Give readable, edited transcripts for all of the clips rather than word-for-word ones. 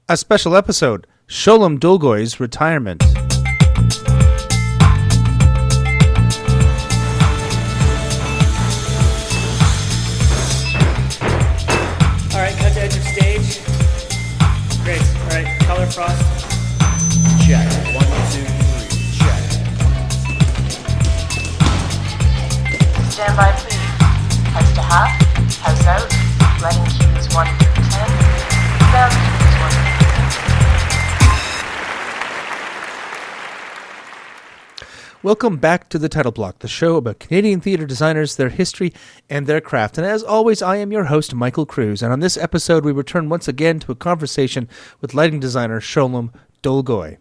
A special episode, Sholem Dolgoy's retirement. All right, cut to edge of stage. Great. All right, color frost. Check. 1, 2, 3. Check. Stand by, please. House to half, house out, letting cues 1 through 10, down cues 1 through 10. Welcome back to The Title Block, the show about Canadian theatre designers, their history, and their craft. And as always, I am your host, Michael Cruz. And on this episode, we return once again to a conversation with lighting designer Sholem Dolgoy.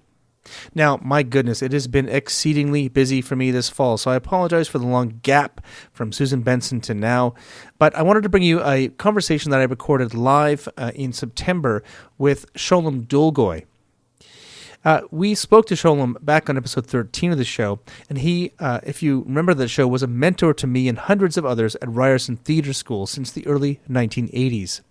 Now, my goodness, it has been exceedingly busy for me this fall, so I apologize for the long gap from Susan Benson to now. But I wanted to bring you a conversation that I recorded live in September with Sholem Dolgoy. We spoke to Sholem back on episode 13 of the show, and he, if you remember the show, was a mentor to me and hundreds of others at Ryerson Theatre School since the early 1980s.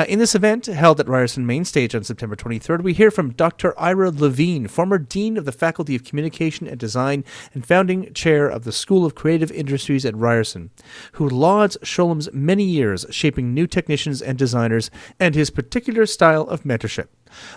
In this event, held at Ryerson Main Stage on September 23rd, we hear from Dr. Ira Levine, former Dean of the Faculty of Communication and Design and founding chair of the School of Creative Industries at Ryerson, who lauds Sholem's many years shaping new technicians and designers and his particular style of mentorship.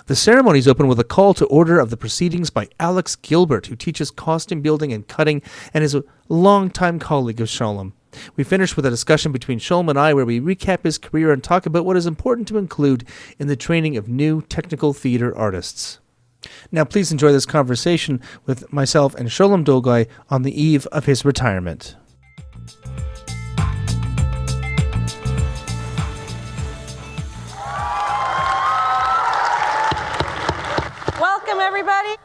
The ceremonies open with a call to order of the proceedings by Alex Gilbert, who teaches costume building and cutting and is a longtime colleague of Sholem. We finish with a discussion between Sholem and I where we recap his career and talk about what is important to include in the training of new technical theater artists. Now please enjoy this conversation with myself and Sholem Dolgoy on the eve of his retirement. Welcome, everybody.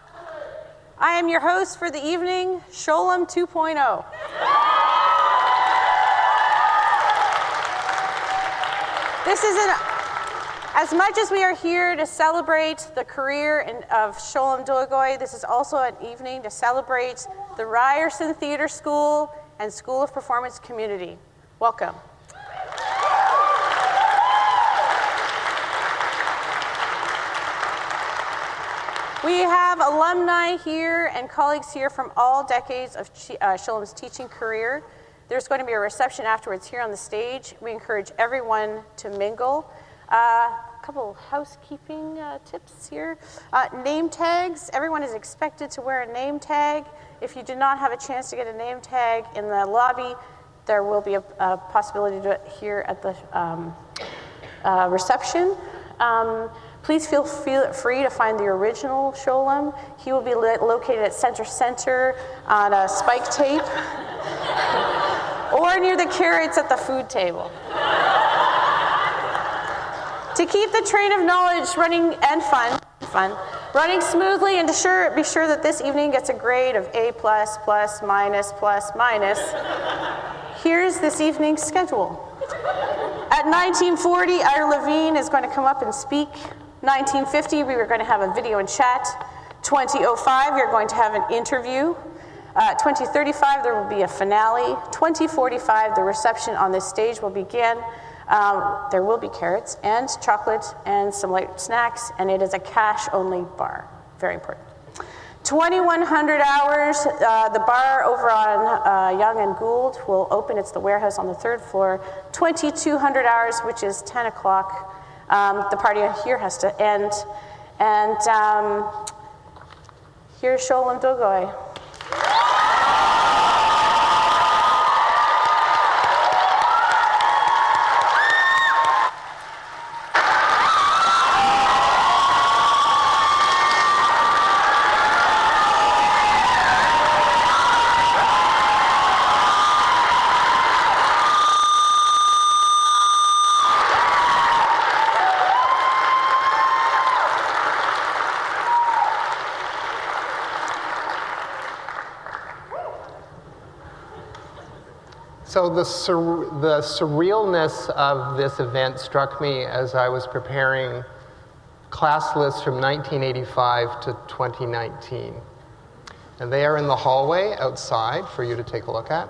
I am your host for the evening, Sholem 2.0. This is as much as we are here to celebrate the career of Sholem Dolgoy, this is also an evening to celebrate the Ryerson Theatre School and School of Performance community. Welcome. We have alumni here and colleagues here from all decades of Sholem's teaching career. There's going to be a reception afterwards here on the stage. We encourage everyone to mingle. A couple housekeeping tips here. Name tags. Everyone is expected to wear a name tag. If you do not have a chance to get a name tag in the lobby, there will be a possibility to do it here at the reception. Please feel free to find the original Sholem. He will be located at Center on a spike tape or near the carrots at the food table. To keep the train of knowledge running and fun, running smoothly and to be sure that this evening gets a grade of A+, plus, minus, here's this evening's schedule. At 1940, Ira Levine is going to come up and speak. 1950, we were going to have a video and chat. 2005, you're going to have an interview. 2035, there will be a finale. 2045, the reception on this stage will begin. There will be carrots and chocolate and some light snacks, and it is a cash-only bar. Very important. 2100 hours, the bar over on Yonge and Gould will open. It's the warehouse on the 3rd floor. 2200 hours, which is 10 o'clock. The party here has to end. And here's Sholem Dolgoy. So the surrealness of this event struck me as I was preparing class lists from 1985 to 2019. And they are in the hallway outside for you to take a look at.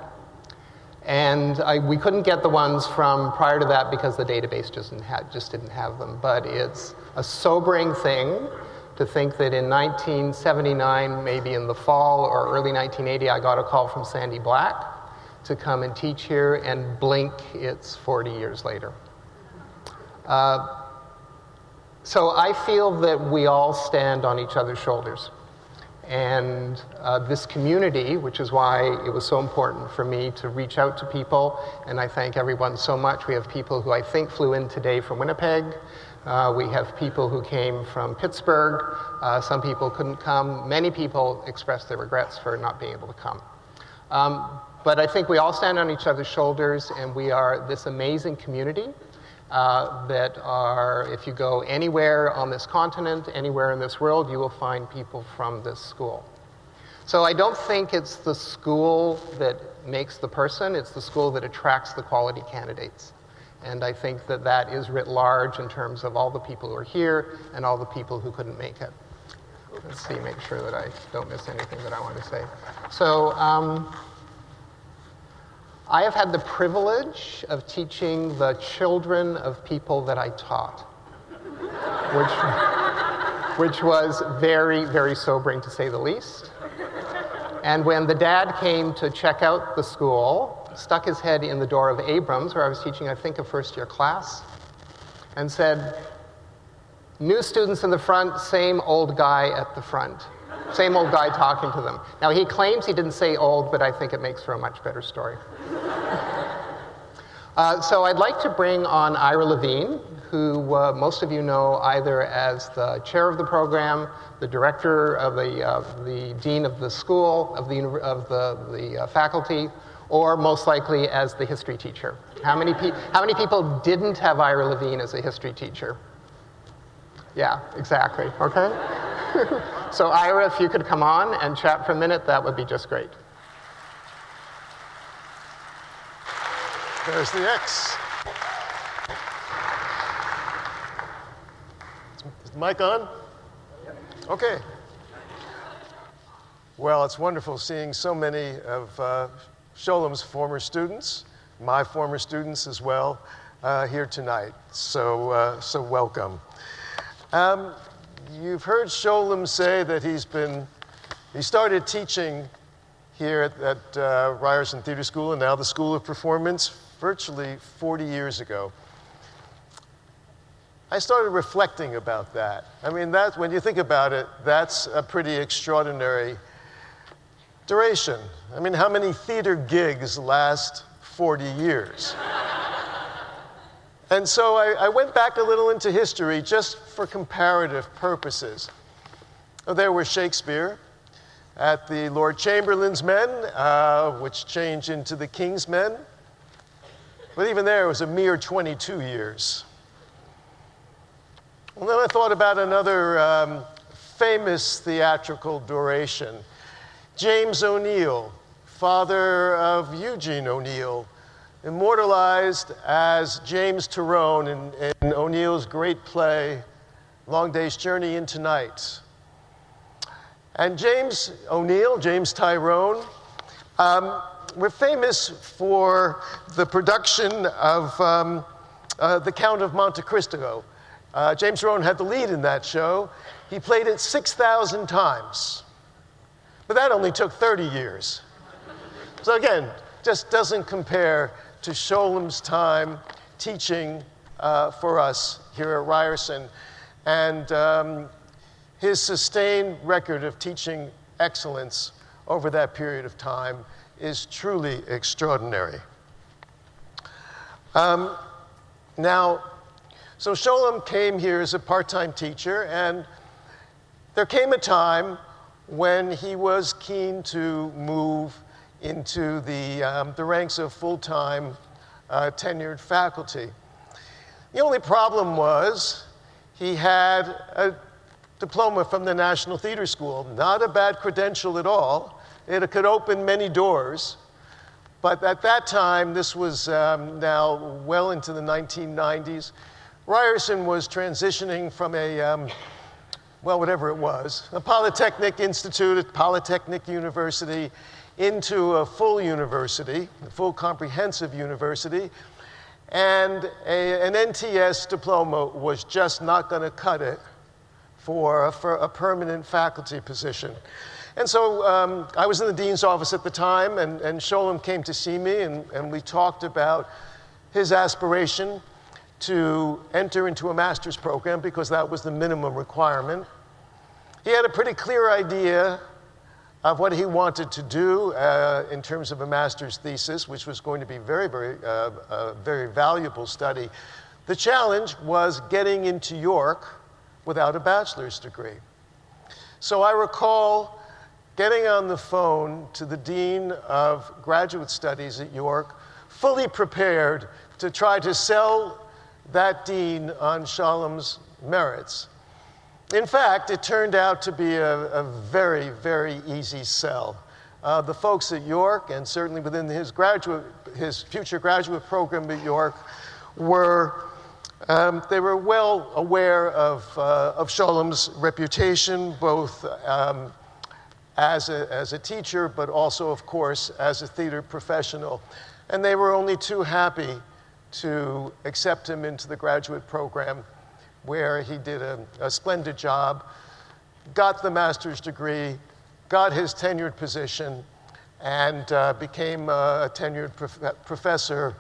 And we couldn't get the ones from prior to that because the database just didn't have them. But it's a sobering thing to think that in 1979, maybe in the fall or early 1980, I got a call from Sandy Black to come and teach here, and blink, it's 40 years later. So I feel that we all stand on each other's shoulders. And this community, which is why it was so important for me to reach out to people, and I thank everyone so much. We have people who I think flew in today from Winnipeg. We have people who came from Pittsburgh. Some people couldn't come. Many people expressed their regrets for not being able to come. But I think we all stand on each other's shoulders, and we are this amazing community that are, if you go anywhere on this continent, anywhere in this world, you will find people from this school. So I don't think it's the school that makes the person, it's the school that attracts the quality candidates. And I think that that is writ large in terms of all the people who are here and all the people who couldn't make it. Let's see, make sure that I don't miss anything that I want to say. So, I have had the privilege of teaching the children of people that I taught, which was very, very sobering to say the least. And when the dad came to check out the school, stuck his head in the door of Abrams, where I was teaching, I think, a first-year class, and said, "New students in the front, same old guy at the front." Same old guy talking to them. Now, he claims he didn't say old, but I think it makes for a much better story. So I'd like to bring on Ira Levine, who most of you know either as the chair of the program, the director of the dean of the school, of the faculty, or most likely as the history teacher. How many people didn't have Ira Levine as a history teacher? Yeah, exactly, okay? So Ira, if you could come on and chat for a minute, that would be just great. There's the X. Is the mic on? Okay. Well, it's wonderful seeing so many of Sholem's former students, my former students as well, here tonight. So welcome. You've heard Sholem say that he started teaching here at Ryerson Theater School and now the School of Performance virtually 40 years ago. I started reflecting about that. I mean, when you think about it, that's a pretty extraordinary duration. I mean, how many theater gigs last 40 years? And so I went back a little into history just for comparative purposes. There was Shakespeare at the Lord Chamberlain's Men, which changed into the King's Men. But even there, it was a mere 22 years. Well, then I thought about another famous theatrical duration. James O'Neill, father of Eugene O'Neill, immortalized as James Tyrone in O'Neill's great play, Long Day's Journey into Night. And James O'Neill, James Tyrone, were famous for the production of The Count of Monte Cristo. James Tyrone had the lead in that show. He played it 6,000 times. But that only took 30 years. So again, just doesn't compare to Sholem's time teaching for us here at Ryerson. And his sustained record of teaching excellence over that period of time is truly extraordinary. So Sholem came here as a part-time teacher, and there came a time when he was keen to move into the ranks of full-time tenured faculty. The only problem was he had a diploma from the National Theater School, not a bad credential at all. It could open many doors, but at that time, this was now well into the 1990s, Ryerson was transitioning from a, whatever it was, a Polytechnic Institute, a Polytechnic University, into a full university, a full comprehensive university. and an NTS diploma was just not going to cut it for a permanent faculty position. And so I was in the dean's office at the time, and Sholem came to see me, and we talked about his aspiration to enter into a master's program because that was the minimum requirement. He had a pretty clear idea of what he wanted to do in terms of a master's thesis, which was going to be very valuable study. The challenge was getting into York without a bachelor's degree. So I recall getting on the phone to the dean of graduate studies at York, fully prepared to try to sell that dean on Sholem's merits. In fact, it turned out to be a very, very easy sell. The folks at York, and certainly within his future graduate program at York, were well aware of Sholem's reputation, both as a teacher, but also, of course, as a theater professional. And they were only too happy to accept him into the graduate program, where he did a splendid job, got the master's degree, got his tenured position, and became a tenured professor.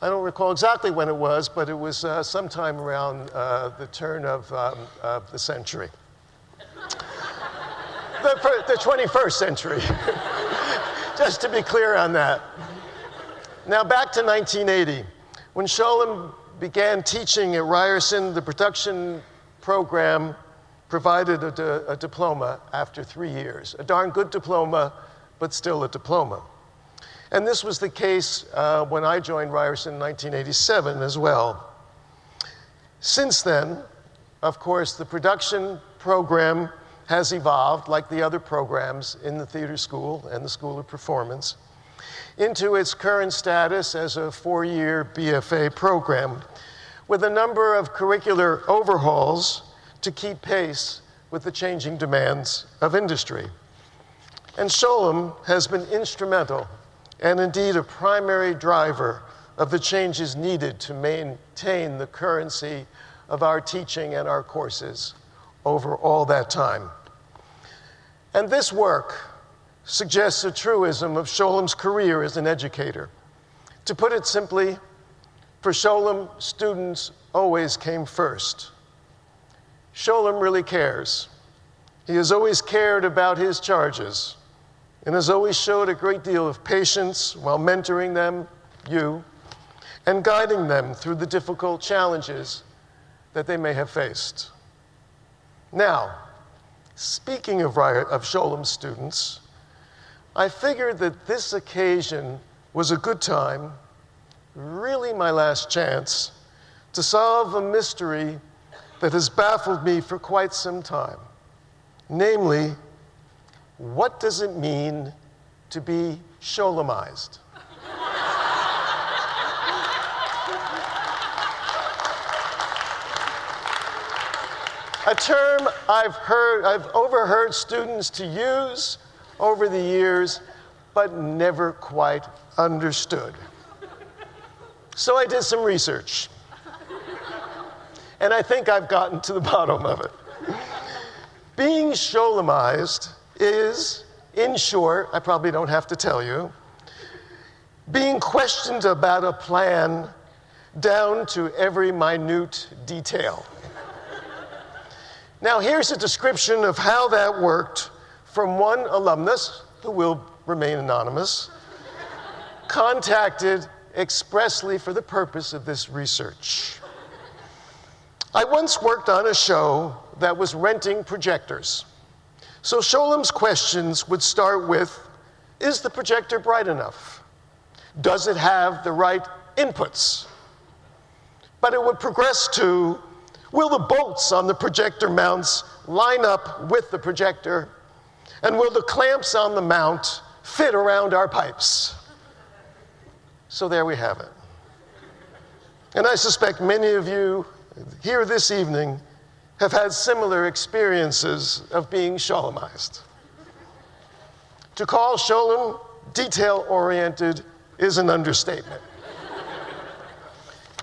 I don't recall exactly when it was, but it was sometime around the turn of the century. The 21st century, just to be clear on that. Now back to 1980. When Sholem began teaching at Ryerson, the production program provided a diploma after 3 years. A darn good diploma, but still a diploma. And this was the case when I joined Ryerson in 1987 as well. Since then, of course, the production program has evolved, like the other programs in the theater school and the School of Performance, into its current status as a 4-year BFA program, with a number of curricular overhauls to keep pace with the changing demands of industry. And Sholem has been instrumental and indeed a primary driver of the changes needed to maintain the currency of our teaching and our courses over all that time. And this work suggests a truism of Sholem's career as an educator. To put it simply, for Sholem, students always came first. Sholem really cares. He has always cared about his charges and has always showed a great deal of patience while mentoring them, you, and guiding them through the difficult challenges that they may have faced. Now, speaking of Sholem's students, I figured that this occasion was a good time, really my last chance, to solve a mystery that has baffled me for quite some time. Namely, what does it mean to be Sholemized? A term I've overheard students to use over the years, but never quite understood. So I did some research, and I think I've gotten to the bottom of it. Being Sholemized is, in short, I probably don't have to tell you, being questioned about a plan down to every minute detail. Now, here's a description of how that worked from one alumnus, who will remain anonymous, contacted expressly for the purpose of this research. I once worked on a show that was renting projectors. So Sholem's questions would start with, is the projector bright enough? Does it have the right inputs? But it would progress to, will the bolts on the projector mounts line up with the projector? And will the clamps on the mount fit around our pipes? So there we have it. And I suspect many of you here this evening have had similar experiences of being Sholemized. To call Sholem detail-oriented is an understatement.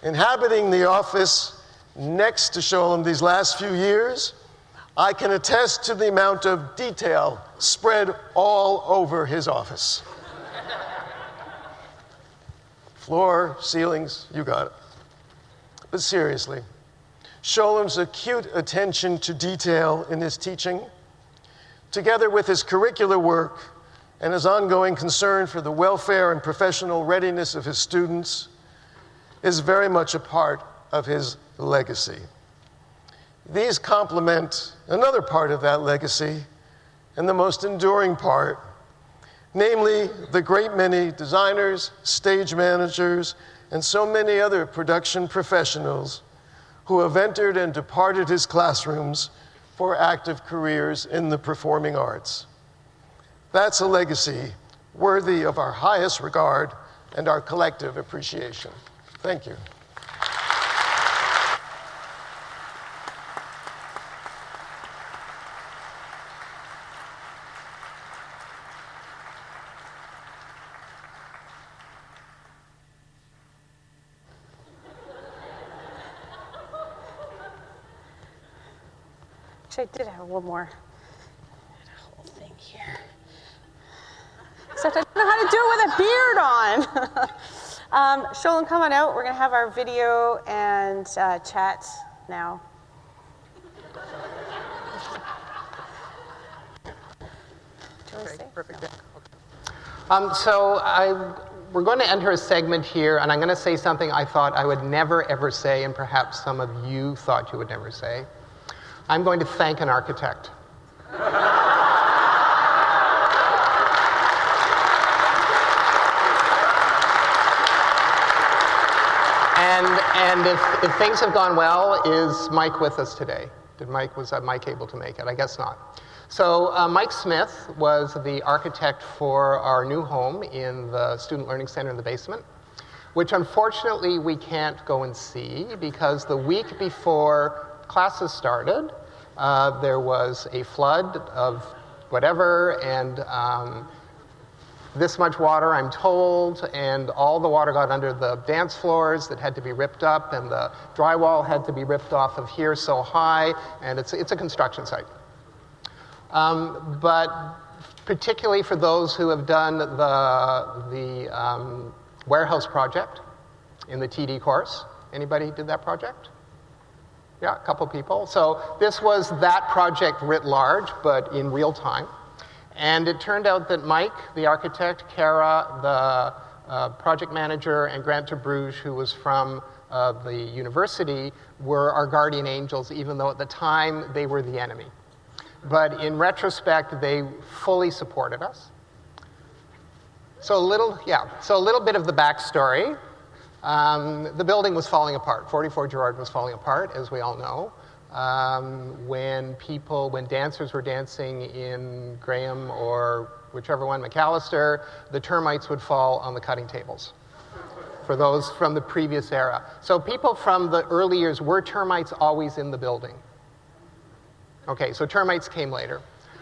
Inhabiting the office next to Sholem these last few years, I can attest to the amount of detail spread all over his office. Floor, ceilings, you got it. But seriously, Sholem's acute attention to detail in his teaching, together with his curricular work and his ongoing concern for the welfare and professional readiness of his students, is very much a part of his legacy. These complement another part of that legacy, and the most enduring part, namely the great many designers, stage managers, and so many other production professionals who have entered and departed his classrooms for active careers in the performing arts. That's a legacy worthy of our highest regard and our collective appreciation. Thank you. Actually, I did have one more. A whole thing here. Except I don't know how to do it with a beard on. Sholem, come on out. We're going to have our video and chat now. Perfect. We're going to enter a segment here, and I'm going to say something I thought I would never, ever say, and perhaps some of you thought you would never say. I'm going to thank an architect. And if things have gone well, is Mike with us today? Was Mike able to make it? I guess not. So Mike Smith was the architect for our new home in the Student Learning Center in the basement, which unfortunately we can't go and see because the week before classes started, there was a flood of whatever, and this much water, I'm told, and all the water got under the dance floors that had to be ripped up, and the drywall had to be ripped off of here so high, and it's a construction site. But particularly for those who have done the warehouse project in the TD course. Anybody did that project? Yeah, a couple people. So this was that project writ large, but in real time. And it turned out that Mike, the architect, Kara, the project manager, and Grant de Bruges, who was from the university, were our guardian angels, even though at the time they were the enemy. But in retrospect, they fully supported us. So a little bit of the backstory. The building was falling apart. 44 Gerrard was falling apart, as we all know. When dancers were dancing in Graham or whichever one, McAllister, the termites would fall on the cutting tables. For those from the previous era. So people from the early years, were termites always in the building? Okay, so termites came later.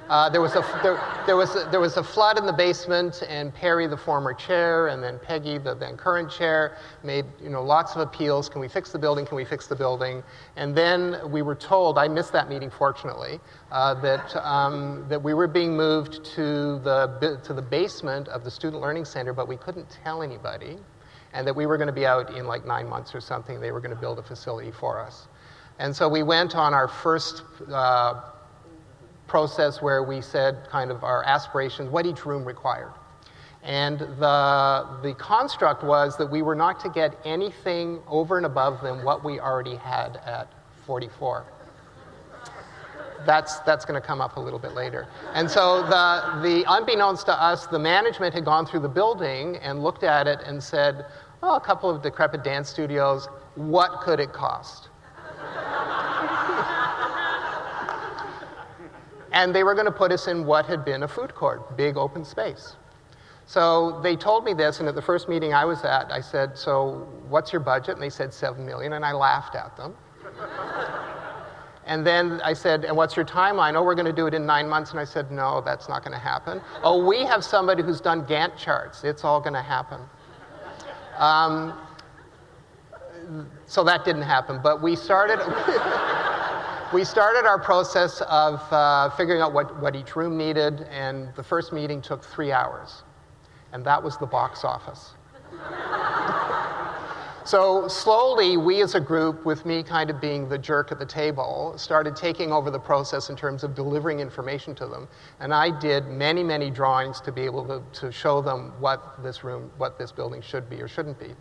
There was a flood in the basement, and Perry, the former chair, and then Peggy, the then current chair, made lots of appeals. Can we fix the building? Can we fix the building? And then we were told, I missed that meeting fortunately, that we were being moved to the basement of the Student Learning Center, but we couldn't tell anybody, and that we were going to be out in like 9 months or something. They were going to build a facility for us. And so we went on our first process where we said kind of our aspirations, what each room required. And the construct was that we were not to get anything over and above than what we already had at 44. That's going to come up a little bit later. And so the unbeknownst to us, the management had gone through the building and looked at it and said, oh, a couple of decrepit dance studios, what could it cost? And they were going to put us in what had been a food court, big open space. So they told me this, and at the first meeting I was at, I said, so what's your budget? And they said $7 million, and I laughed at them. And then I said, and what's your timeline? Oh, we're going to do it in 9 months. And I said, no, that's not going to happen. Oh, we have somebody who's done Gantt charts. It's all going to happen. so that didn't happen. But we started, we started our process of figuring out what each room needed, and the first meeting took 3 hours. And that was the box office. So slowly, we as a group, with me kind of being the jerk at the table, started taking over the process in terms of delivering information to them. And I did many, many drawings to be able to show them what this building should be or shouldn't be.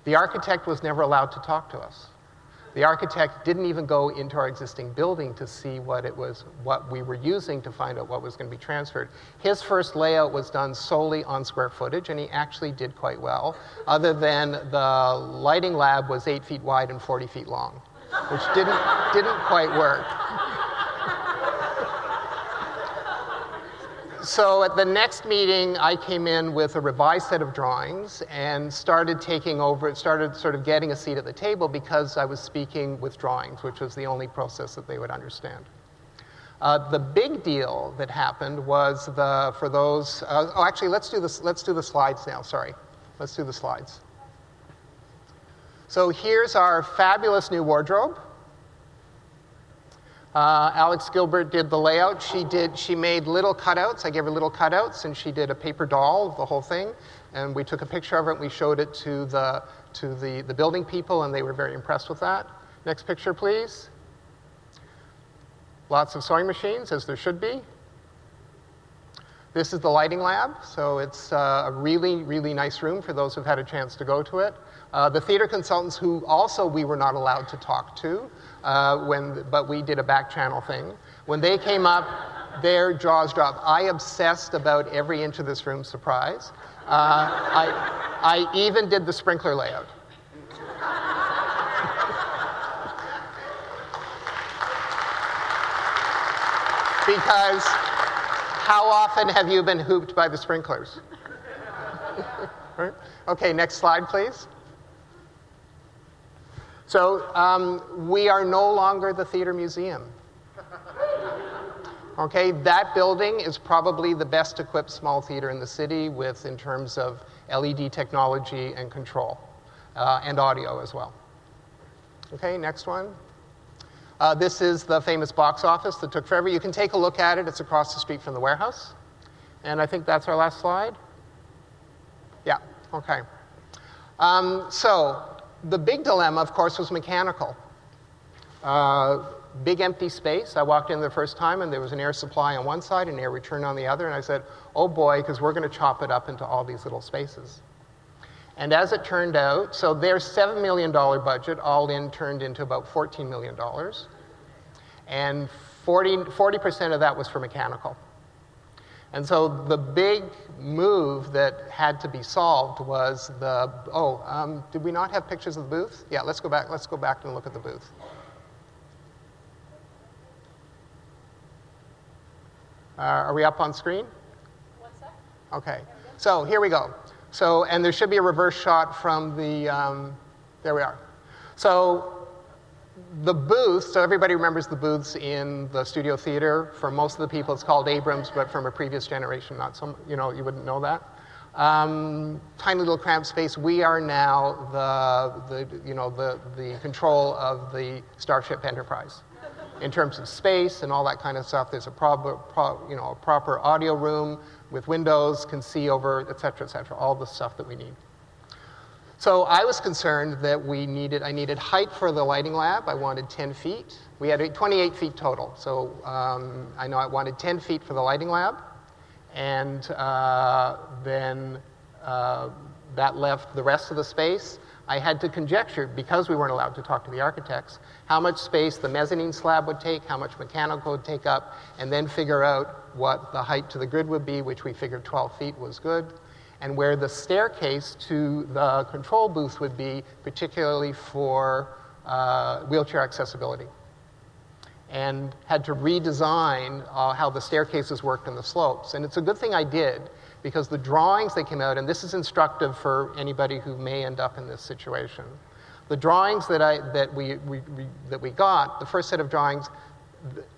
The architect was never allowed to talk to us. The architect didn't even go into our existing building to see what we were using to find out what was going to be transferred. His first layout was done solely on square footage, and he actually did quite well, other than the lighting lab was 8 feet wide and 40 feet long, which didn't quite work. So at the next meeting, I came in with a revised set of drawings and started taking over, started sort of getting a seat at the table because I was speaking with drawings, which was the only process that they would understand. The big deal that happened was actually, let's do the slides now, sorry. Let's do the slides. So here's our fabulous new wardrobe. Alex Gilbert did the layout. She made little cutouts. I gave her little cutouts, and she did a paper doll of the whole thing. And we took a picture of it, and we showed it to the building people, and they were very impressed with that. Next picture, please. Lots of sewing machines, as there should be. This is the lighting lab, so it's a really, really nice room for those who've had a chance to go to it. The theater consultants, who also we were not allowed to talk to, but we did a back channel thing. When they came up, their jaws dropped. I obsessed about every inch of this room, surprise. I even did the sprinkler layout. Because how often have you been hooped by the sprinklers? Right? Okay, next slide, please. So we are no longer the theater museum. Okay, that building is probably the best equipped small theater in the city in terms of LED technology and control, and audio as well. Okay, next one. This is the famous box office that took forever. You can take a look at it. It's across the street from the warehouse. And I think that's our last slide. Yeah, okay. So the big dilemma, of course, was mechanical. Big empty space. I walked in the first time, and there was an air supply on one side and air return on the other. And I said, oh boy, because we're going to chop it up into all these little spaces. And as it turned out, so their $7 million budget all in turned into about $14 million. And 40% of that was for mechanical. And so the big move that had to be solved was did we not have pictures of the booth? Yeah, let's go back and look at the booth. Are we up on screen? 1 sec. Okay, so here we go. So, and there should be a reverse shot from the, there we are. So the booth, so everybody remembers the booths in the studio theater. For most of the people, it's called Abrams, but from a previous generation, not some, you wouldn't know that. Tiny little cramped space. We are now the control of the Starship Enterprise. In terms of space and all that kind of stuff, there's a proper audio room with windows, can see over, et cetera, all the stuff that we need. So I was concerned that I needed height for the lighting lab. I wanted 10 feet. We had 28 feet total. So I know I wanted 10 feet for the lighting lab. And then that left the rest of the space. I had to conjecture, because we weren't allowed to talk to the architects, how much space the mezzanine slab would take, how much mechanical would take up, and then figure out what the height to the grid would be, which we figured 12 feet was good, and where the staircase to the control booth would be, particularly for wheelchair accessibility. And had to redesign how the staircases worked and the slopes. And it's a good thing I did, because the drawings that came out, and this is instructive for anybody who may end up in this situation. The drawings that we got, the first set of drawings,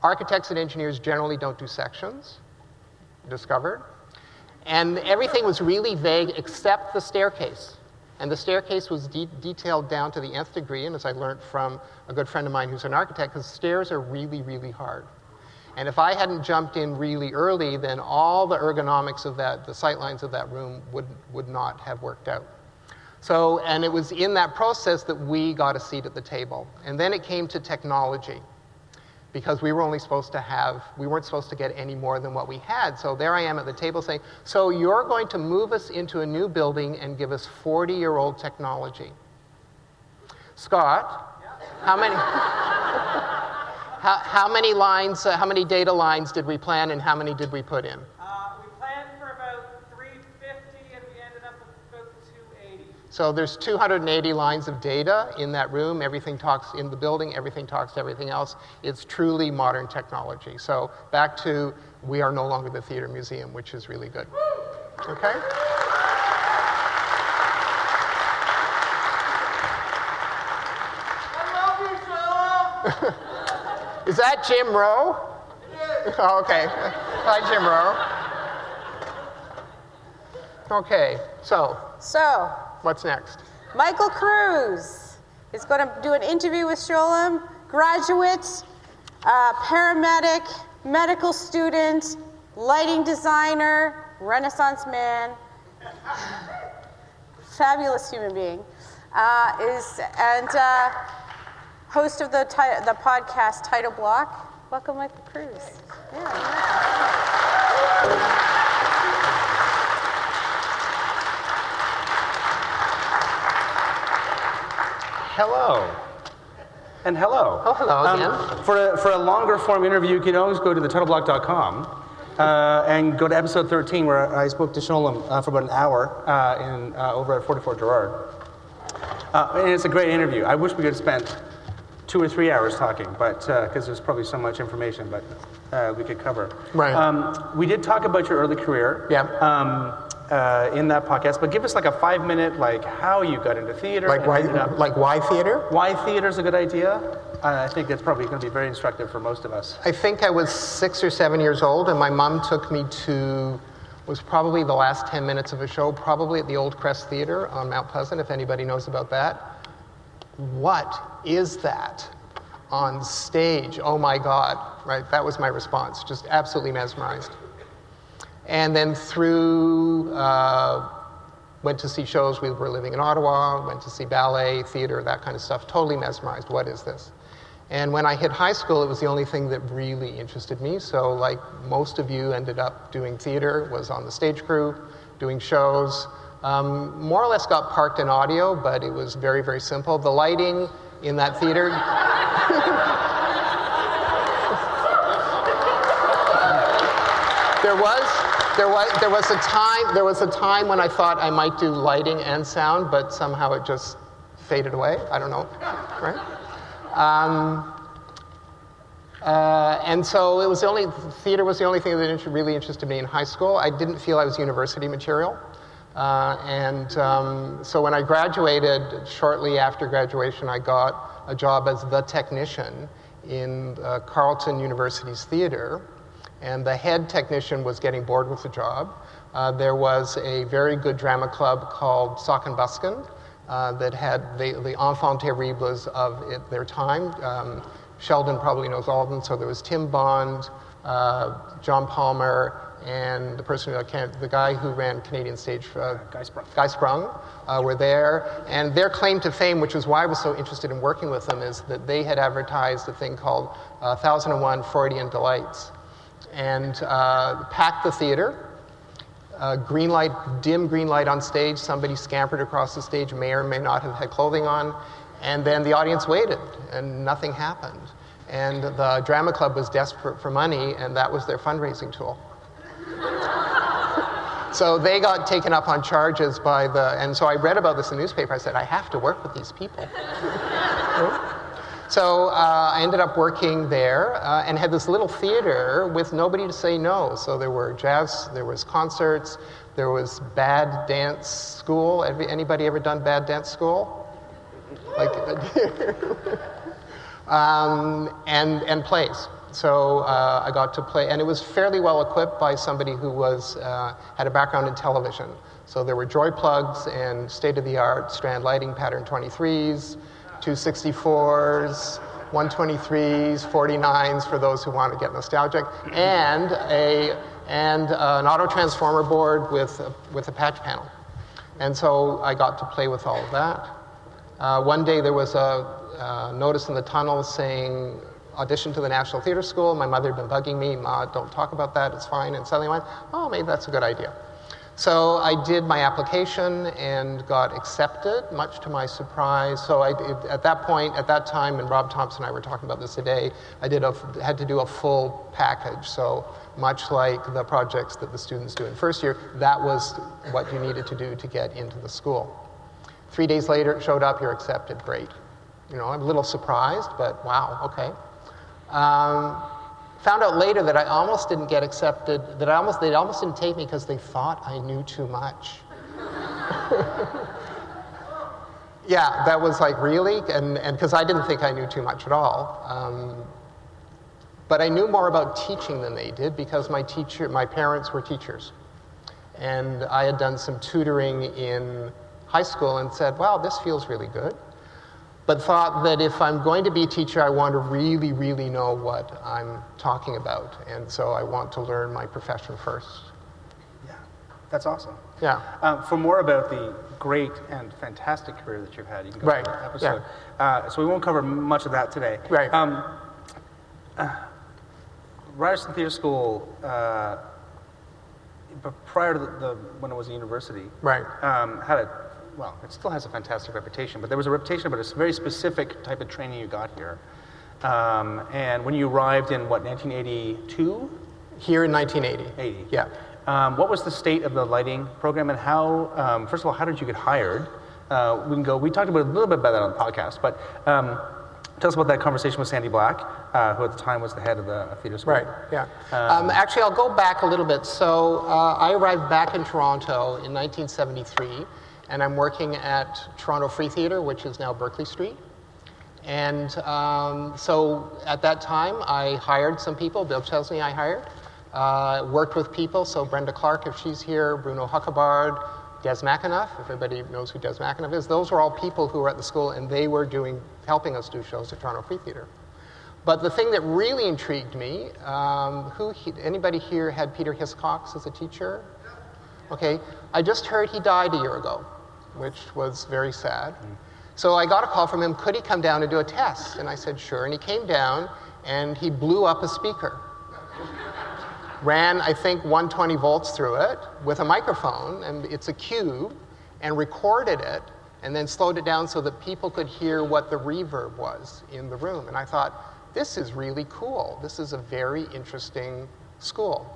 architects and engineers generally don't do sections, discovered. And everything was really vague except the staircase. And the staircase was detailed down to the nth degree, and as I learned from a good friend of mine who's an architect, because stairs are really, really hard. And if I hadn't jumped in really early, then all the ergonomics of that, the sightlines of that room would not have worked out. So, and it was in that process that we got a seat at the table. And then it came to technology, because we weren't supposed to get any more than what we had. So there I am at the table saying, so you're going to move us into a new building and give us 40-year-old technology. Scott, how many? How many lines, how many data lines did we plan and how many did we put in? We planned for about 350 and we ended up with about 280. So there's 280 lines of data in that room. Everything talks in the building, everything talks to everything else. It's truly modern technology. So back to, we are no longer the theater museum, which is really good. Okay? I love you, Sholem! Is that Jim Rowe? Oh, okay. Hi, Jim Rowe. Okay, so So, what's next? Michael Cruz is going to do an interview with Sholem, graduate, paramedic, medical student, lighting designer, Renaissance man, fabulous human being, host of the podcast Title Block. Welcome, Michael Cruz. Hello. And hello. Oh, hello again. For a longer form interview, you can always go to thetitleBlock.com and go to episode 13, where I spoke to Sholem for about an hour over at 44 Gerrard. And it's a great interview. I wish we could have spent 2 or 3 hours talking, but because there's probably so much information, but we could cover. Right. We did talk about your early career. Yeah. In that podcast, but give us like a 5-minute, like how you got into theater. Like why theater? Why theater is a good idea. I think that's probably going to be very instructive for most of us. I think I was 6 or 7 years old, and my mom took me to, was probably the last 10 minutes of a show, probably at the Old Crest Theater on Mount Pleasant, if anybody knows about that. What is that on stage? Oh my God, right? That was my response, just absolutely mesmerized. And then went to see shows. We were living in Ottawa, went to see ballet, theater, that kind of stuff. Totally mesmerized. What is this? And when I hit high school, it was the only thing that really interested me. So like most of you ended up doing theater, was on the stage crew, doing shows. More or less got parked in audio, but it was very, very simple. The lighting in that theater... There was a time when I thought I might do lighting and sound, but somehow it just faded away. I don't know, right? And so theater was the only thing that really interested me in high school. I didn't feel I was university material. So when I graduated, shortly after graduation, I got a job as the technician in Carleton University's theater. And the head technician was getting bored with the job. There was a very good drama club called Sock and Buskin that had the enfant terribles of their time. Sheldon probably knows all of them. So there was Tim Bond, John Palmer, and the guy who ran Canadian Stage, Guy Sprung, were there. And their claim to fame, which is why I was so interested in working with them, is that they had advertised a thing called 1001 Freudian Delights. And packed the theater, dim green light on stage, somebody scampered across the stage, may or may not have had clothing on, and then the audience waited, and nothing happened. And the drama club was desperate for money, and that was their fundraising tool. So they got taken up on charges and so I read about this in the newspaper. I said, I have to work with these people. So I ended up working there and had this little theater with nobody to say no. So there were jazz, there was concerts, there was bad dance school. Anybody ever done bad dance school? And plays. So I got to play, and it was fairly well equipped by somebody who had a background in television. So there were joy plugs and state-of-the-art strand lighting pattern 23s, 264s, 123s, 49s for those who want to get nostalgic, and an auto transformer board with a patch panel. And so I got to play with all of that. One day there was a notice in the tunnel saying, audition to the National Theatre School. My mother had been bugging me, "Ma, don't talk about that, it's fine." And suddenly I went, oh, maybe that's a good idea. So I did my application and got accepted, much to my surprise. So at that time, and Rob Thompson and I were talking about this today, I had to do a full package. So much like the projects that the students do in first year, that was what you needed to do to get into the school. 3 days later, it showed up, you're accepted, great. You know, I'm a little surprised, but wow, okay. Found out later that I almost didn't get accepted, they almost didn't take me because they thought I knew too much. Yeah, that was like, really? And because I didn't think I knew too much at all. But I knew more about teaching than they did because my parents were teachers. And I had done some tutoring in high school and said, wow, this feels really good. But thought that if I'm going to be a teacher, I want to really, really know what I'm talking about. And so I want to learn my profession first. Yeah, that's awesome. Yeah. For more about the great and fantastic career that you've had, you can go to the episode. Yeah. So we won't cover much of that today. Right. Ryerson Theatre School, but prior to when it was a university, right. It still has a fantastic reputation, but there was a reputation about a very specific type of training you got here. And when you arrived in, 1982? Here in 1980. 80. Yeah. What was the state of the lighting program, and how, first of all, how did you get hired? We talked about a little bit about that on the podcast, but tell us about that conversation with Sandy Black, who at the time was the head of the theatre school. Right, yeah. Actually, I'll go back a little bit. So I arrived back in Toronto in 1973, and I'm working at Toronto Free Theatre, which is now Berkeley Street. And so at that time, I hired some people. Bill Chesney I hired. Worked with people, so Brenda Clark, if she's here, Bruno Huckabard, Des McAnuff, if everybody knows who Des McAnuff is. Those were all people who were at the school, and they were helping us do shows at Toronto Free Theatre. But the thing that really intrigued me, anybody here had Peter Hiscox as a teacher? Okay, I just heard he died a year ago, which was very sad. So I got a call from him, could he come down and do a test? And I said, sure, and he came down, and he blew up a speaker. Ran, I think, 120 volts through it with a microphone, and it's a cube, and recorded it, and then slowed it down so that people could hear what the reverb was in the room. And I thought, this is really cool. This is a very interesting school.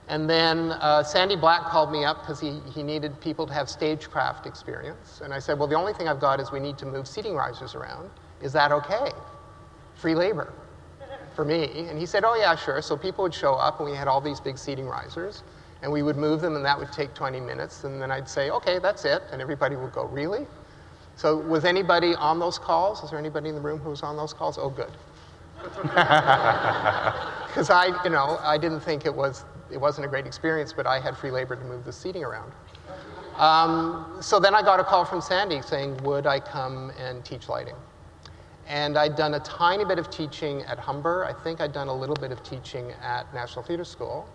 And then Sandy Black called me up because he needed people to have stagecraft experience. And I said, well, the only thing I've got is we need to move seating risers around. Is that okay? Free labor for me. And he said, oh, yeah, sure. So people would show up, and we had all these big seating risers. And we would move them, and that would take 20 minutes. And then I'd say, okay, that's it. And everybody would go, really? So was anybody on those calls? Is there anybody in the room who was on those calls? Oh, good. Because I didn't think it wasn't a great experience, but I had free labor to move the seating around. So then I got a call from Sandy saying, would I come and teach lighting? And I'd done a tiny bit of teaching at Humber. I think I'd done a little bit of teaching at National Theatre School.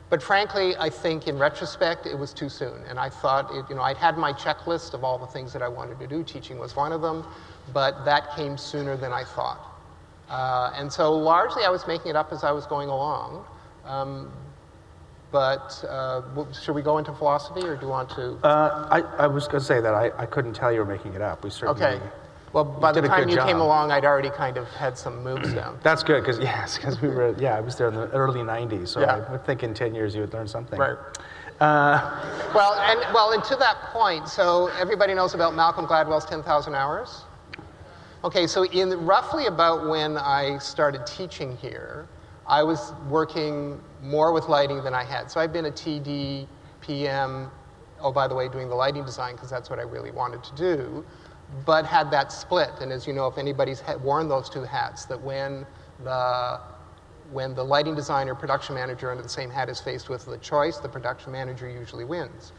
But frankly, I think in retrospect, it was too soon. And I thought, I'd had my checklist of all the things that I wanted to do. Teaching was one of them, but that came sooner than I thought. And so largely I was making it up as I was going along. Should we go into philosophy, or do you want to? I was going to say that I couldn't tell you were making it up. We certainly. Okay. Well, by the time you came along, I'd already kind of had some moves down. That's good, because I was there in the early 90s, so I would think in 10 years you would learn something. Right. And to that point, so everybody knows about Malcolm Gladwell's 10,000 Hours? Okay, so in roughly about when I started teaching here, I was working more with lighting than I had. So I've been a TD, PM, by the way, doing the lighting design, because that's what I really wanted to do, but had that split. And as you know, if anybody's worn those two hats, that when when the lighting designer, production manager under the same hat is faced with the choice, the production manager usually wins.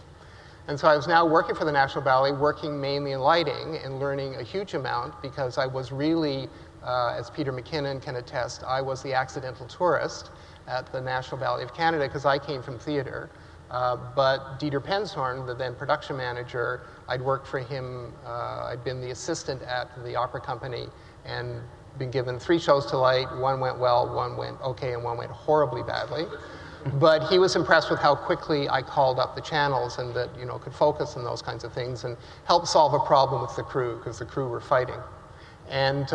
And so I was now working for the National Ballet, working mainly in lighting and learning a huge amount because I was really, as Peter McKinnon can attest, I was the accidental tourist at the National Ballet of Canada because I came from theater. But Dieter Penshorn, the then production manager, I'd worked for him, I'd been the assistant at the opera company and been given 3 shows to light. One went well, one went okay, and one went horribly badly. But he was impressed with how quickly I called up the channels and that, could focus on those kinds of things and help solve a problem with the crew because the crew were fighting. And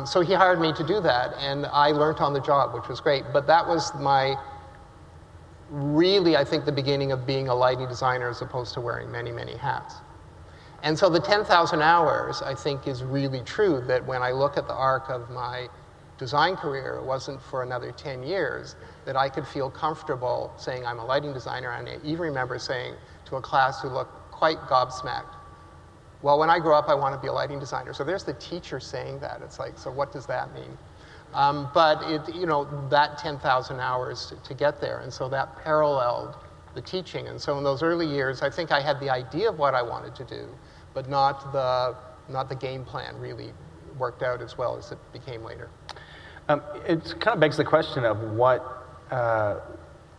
so he hired me to do that, and I learned on the job, which was great. But that was really, I think, the beginning of being a lighting designer as opposed to wearing many, many hats. And so the 10,000 hours, I think, is really true, that when I look at the arc of my design career, it wasn't for another 10 years that I could feel comfortable saying I'm a lighting designer. And I even remember saying to a class who looked quite gobsmacked, well, when I grow up, I want to be a lighting designer. So there's the teacher saying that. It's like, so what does that mean? But that 10,000 hours to get there. And so that paralleled the teaching. And so in those early years, I think I had the idea of what I wanted to do, but not the game plan really worked out as well as it became later. It kind of begs the question of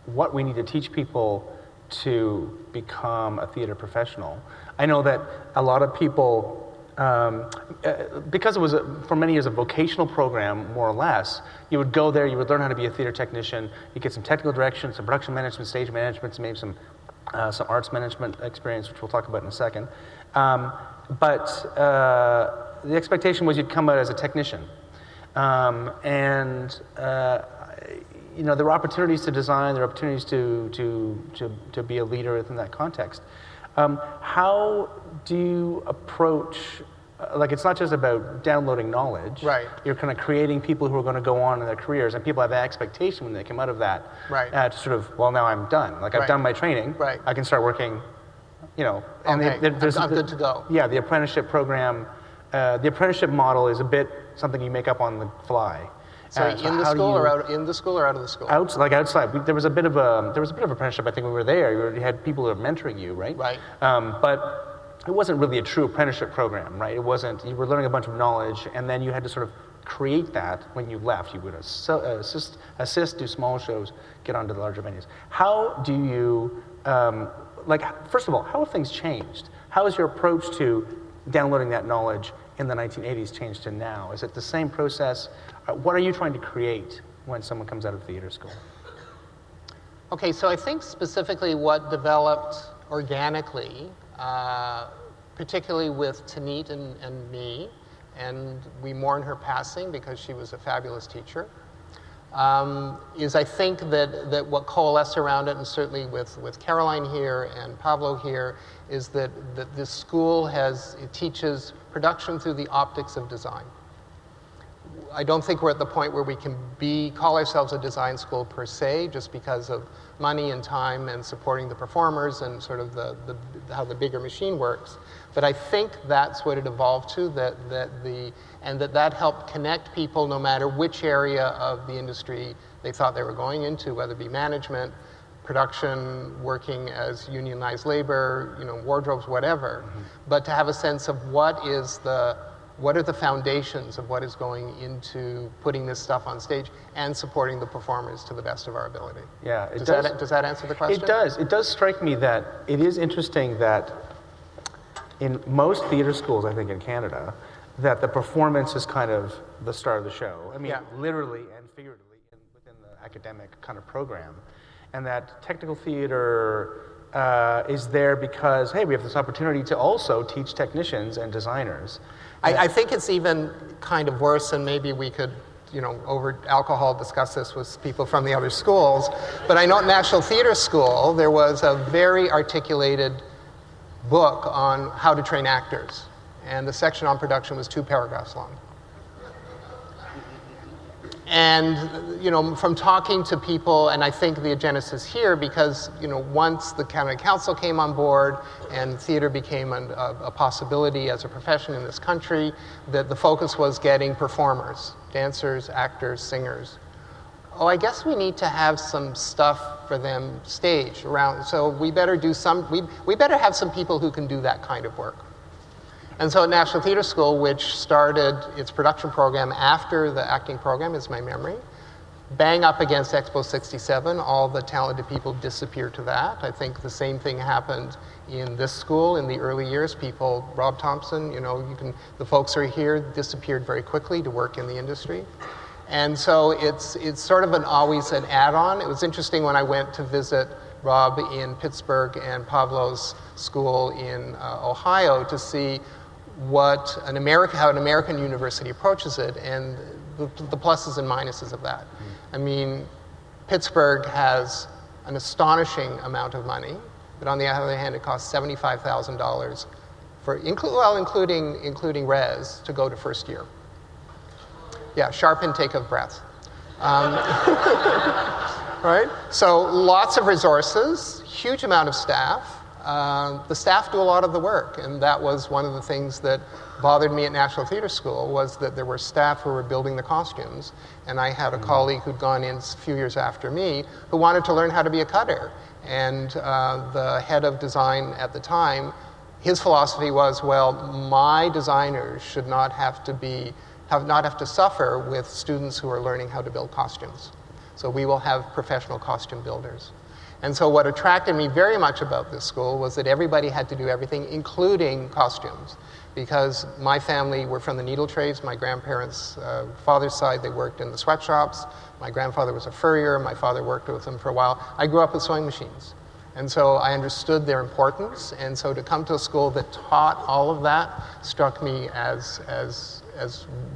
what we need to teach people to become a theater professional. I know that a lot of people, because it was for many years a vocational program, more or less, you would go there, you would learn how to be a theater technician, you get some technical direction, some production management, stage management, maybe some arts management experience, which we'll talk about in a second. But the expectation was you'd come out as a technician. There were opportunities to design, there were opportunities to be a leader within that context. How do you approach, it's not just about downloading knowledge. Right. You're kind of creating people who are going to go on in their careers, and people have that expectation when they come out of that. Right. To sort of, well, now I'm done. I've done my training. Right. I can start working, and okay, I'm good to go. Yeah, the apprenticeship program, the apprenticeship model is a bit something you make up on the fly. So in the school or out of the school? Outside. There was a bit of apprenticeship. I think when we were there, you had people who were mentoring you, right? Right. But it wasn't really a true apprenticeship program, right? It wasn't. You were learning a bunch of knowledge, and then you had to sort of create that when you left. You would assist, do small shows, get onto the larger venues. How do you, first of all, how have things changed? How has your approach to downloading that knowledge in the 1980s changed to now? Is it the same process? What are you trying to create when someone comes out of theater school? Okay, so I think specifically what developed organically, particularly with Tanit and me, and we mourn her passing because she was a fabulous teacher, is I think that what coalesced around it, and certainly with Caroline here and Pablo here, is that this school it teaches production through the optics of design. I don't think we're at the point where we can call ourselves a design school per se, just because of money and time and supporting the performers and sort of how the bigger machine works. But I think that's what it evolved to, that helped connect people no matter which area of the industry they thought they were going into, whether it be management, production, working as unionized labor, wardrobes, whatever. Mm-hmm. But to have a sense of what are the foundations of what is going into putting this stuff on stage and supporting the performers to the best of our ability. Yeah, Does that answer the question? It does. It does strike me that it is interesting that in most theater schools, I think in Canada, that the performance is kind of the star of the show. I mean, literally and figuratively within the academic kind of program. And that technical theater is there because, hey, we have this opportunity to also teach technicians and designers. I think it's even kind of worse, and maybe we could, over alcohol discuss this with people from the other schools. But I know at National Theatre School, there was a very articulated book on how to train actors. And the section on production was 2 paragraphs long. And, from talking to people, and I think the genesis here, because, once the county council came on board and theater became a possibility as a profession in this country, that the focus was getting performers, dancers, actors, singers. Oh, I guess we need to have some stuff for them staged around, so we better we better have some people who can do that kind of work. And so at National Theatre School, which started its production program after the acting program, is my memory, bang up against Expo 67, all the talented people disappeared to that. I think the same thing happened in this school in the early years. People, Rob Thompson, the folks who are here disappeared very quickly to work in the industry. And so it's sort of always an add-on. It was interesting when I went to visit Rob in Pittsburgh and Pablo's school in Ohio to see how an American university approaches it, and the pluses and minuses of that. I mean, Pittsburgh has an astonishing amount of money, but on the other hand, it costs $75,000 including res, to go to first year. Yeah, sharp intake of breath. Right? So lots of resources, huge amount of staff. The staff do a lot of the work, and that was one of the things that bothered me at National Theatre School, was that there were staff who were building the costumes, and I had a colleague who'd gone in a few years after me who wanted to learn how to be a cutter. And the head of design at the time, his philosophy was, well, my designers should not have to suffer with students who are learning how to build costumes. So we will have professional costume builders. And so what attracted me very much about this school was that everybody had to do everything, including costumes. Because my family were from the needle trades. My grandparents' father's side, they worked in the sweatshops. My grandfather was a furrier. My father worked with them for a while. I grew up with sewing machines. And so I understood their importance. And so to come to a school that taught all of that struck me as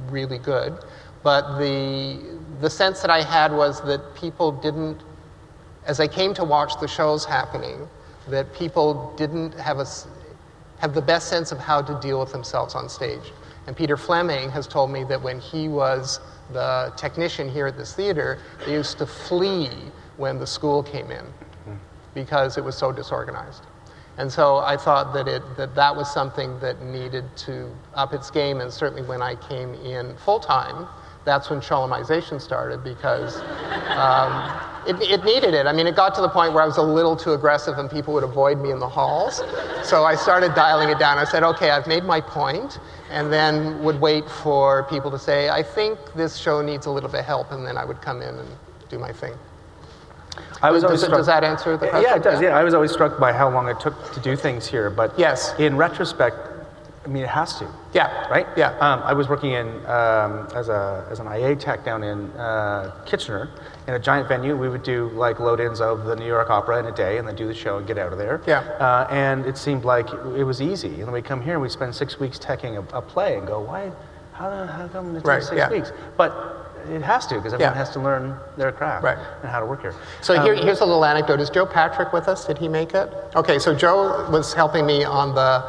really good. But the sense that I had was that people didn't, as I came to watch the shows happening, that people didn't have the best sense of how to deal with themselves on stage. And Peter Fleming has told me that when he was the technician here at this theater, they used to flee when the school came in because it was so disorganized. And so I thought that was something that needed to up its game, and certainly when I came in full-time, that's when Sholemization started, because it needed it. I mean, it got to the point where I was a little too aggressive and people would avoid me in the halls. So I started dialing it down. I said, okay, I've made my point, and then would wait for people to say, I think this show needs a little bit of help, and then I would come in and do my thing. Does that answer the question? Yeah, it does. Yeah, I was always struck by how long it took to do things here, but yes, in retrospect, I mean, it has to. Yeah. Right? Yeah. I was working in as an IA tech down in Kitchener in a giant venue. We would do like load-ins of the New York Opera in a day, and then do the show and get out of there. Yeah. And it seemed like it was easy. And then we come here and we spend 6 weeks teching a play and go, why? How come it takes 6 weeks? But it has to, because everyone has to learn their craft and how to work here. So here's a little anecdote. Is Joe Patrick with us? Did he make it? Okay, so Joe was helping me on the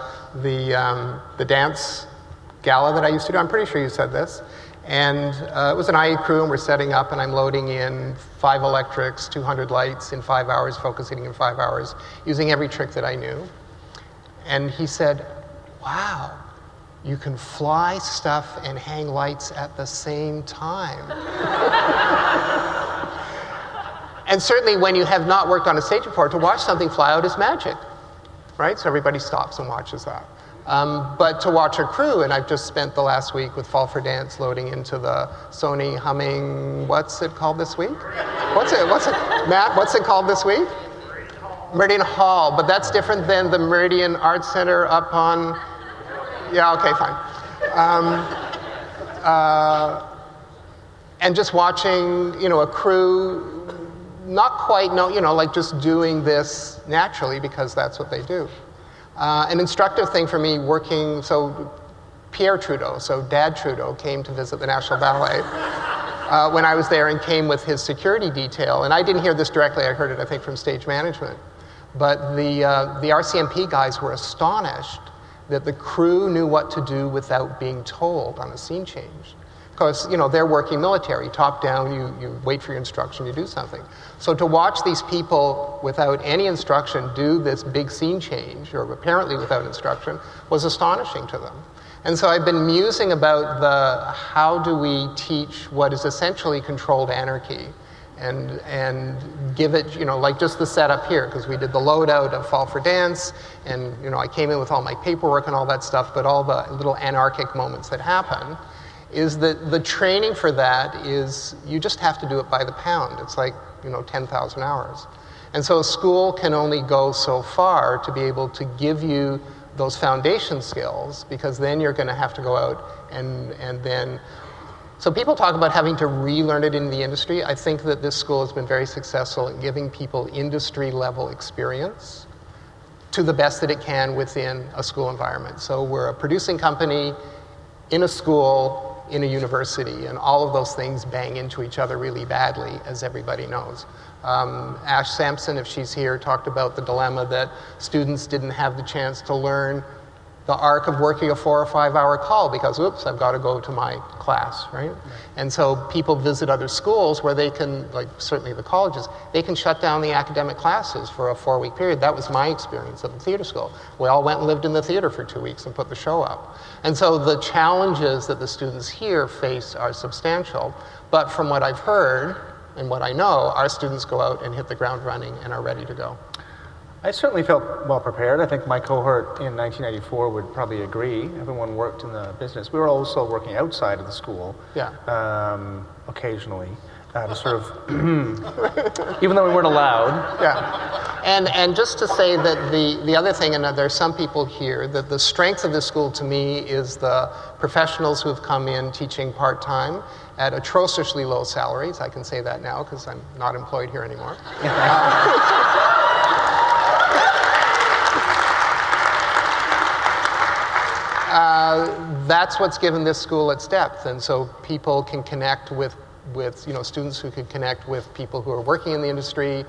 dance gala that I used to do. I'm pretty sure you said this. And it was an IE crew, and we're setting up, and I'm loading in 5 electrics, 200 lights in 5 hours, focusing in 5 hours, using every trick that I knew. And he said, wow, you can fly stuff and hang lights at the same time. And certainly when you have not worked on a stage before, to watch something fly out is magic, right? So everybody stops and watches that. But to watch a crew, and I've just spent the last week with Fall for Dance loading into the Sony humming, what's it called this week? Matt, what's it called this week? Meridian Hall, but that's different than the Meridian Arts Center up on, yeah, okay, fine. And just watching, a crew not quite know, like just doing this naturally because that's what they do. An instructive thing for me working, so Pierre Trudeau, so Dad Trudeau came to visit the National Ballet when I was there and came with his security detail. And I didn't hear this directly, I heard it, I think, from stage management. But the RCMP guys were astonished that the crew knew what to do without being told on a scene change. Because, they're working military. Top down, you wait for your instruction, you do something. So to watch these people without any instruction do this big scene change, or apparently without instruction, was astonishing to them. And so I've been musing about how do we teach what is essentially controlled anarchy and give it, like just the setup here, because we did the loadout of Fall for Dance, and, I came in with all my paperwork and all that stuff, but all the little anarchic moments that happen is that the training for that is you just have to do it by the pound. It's like, 10,000 hours. And so a school can only go so far to be able to give you those foundation skills, because then you're going to have to go out and then... So people talk about having to relearn it in the industry. I think that this school has been very successful in giving people industry-level experience to the best that it can within a school environment. So we're a producing company in a school, in a university, and all of those things bang into each other really badly, as everybody knows. Ash Sampson, if she's here, talked about the dilemma that students didn't have the chance to learn the arc of working a 4 or 5 hour call because, oops, I've got to go to my class, right? And so people visit other schools where they can, like certainly the colleges, they can shut down the academic classes for a 4-week period. That was my experience at the theater school. We all went and lived in the theater for 2 weeks and put the show up. And so the challenges that the students here face are substantial, but from what I've heard and what I know, our students go out and hit the ground running and are ready to go. I certainly felt well prepared. I think my cohort in 1994 would probably agree. Everyone worked in the business. We were also working outside of the school, occasionally, to sort of, even though we weren't allowed. Yeah, and just to say that the other thing, and there's some people here, that the strength of this school to me is the professionals who have come in teaching part-time at atrociously low salaries. I can say that now because I'm not employed here anymore. That's what's given this school its depth, and so people can connect with students who can connect with people who are working in the industry.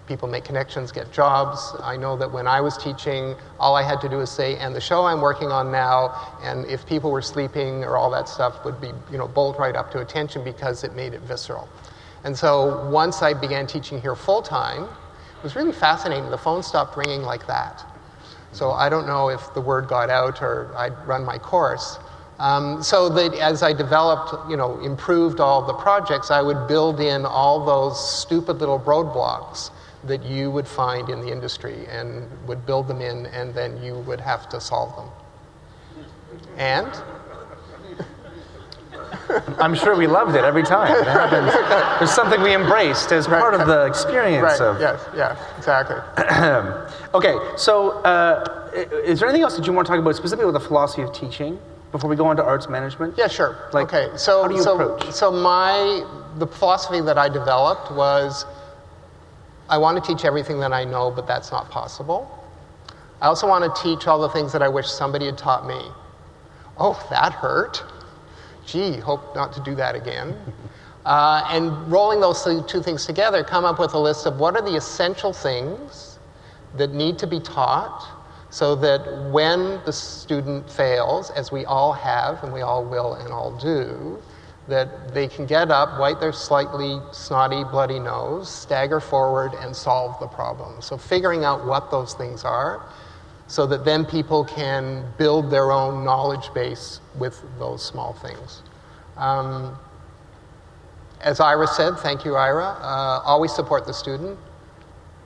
People make connections, get jobs. I know that when I was teaching, all I had to do is say, and the show I'm working on now, and if people were sleeping or all that stuff would be, bolt right up to attention because it made it visceral. And so once I began teaching here full time, it was really fascinating. The phone stopped ringing like that. So I don't know if the word got out or I'd run my course. So that as I developed, improved all the projects, I would build in all those stupid little roadblocks that you would find in the industry and would build them in, and then you would have to solve them. And? I'm sure we loved it every time. It happens. There's something we embraced as part of the experience. Right, yes, yeah, exactly. Okay, so is there anything else that you want to talk about specifically with the philosophy of teaching before we go on to arts management? Yeah, sure. Okay, so how do you approach? The philosophy that I developed was I want to teach everything that I know, but that's not possible. I also want to teach all the things that I wish somebody had taught me. Oh, that hurt. Gee, hope not to do that again. And rolling those two things together, come up with a list of what are the essential things that need to be taught so that when the student fails, as we all have and we all will and all do, that they can get up, wipe their slightly snotty, bloody nose, stagger forward, and solve the problem. So figuring out what those things are so that then people can build their own knowledge base with those small things. As Ira said, thank you, Ira, always support the student,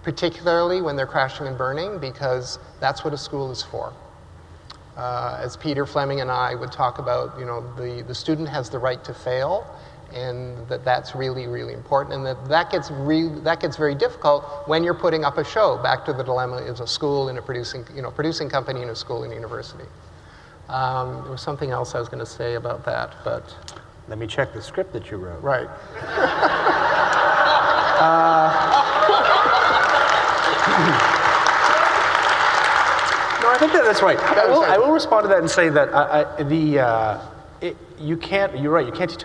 particularly when they're crashing and burning, because that's what a school is for. As Peter Fleming and I would talk about, the student has the right to fail, and that's really, really important, and that gets very difficult when you're putting up a show. Back to the dilemma is a school and a producing company and a school and a university. There was something else I was going to say about that, but let me check the script that you wrote. Right. No, I think that's right. I will respond to that and say that you can't. You're right. You can't teach.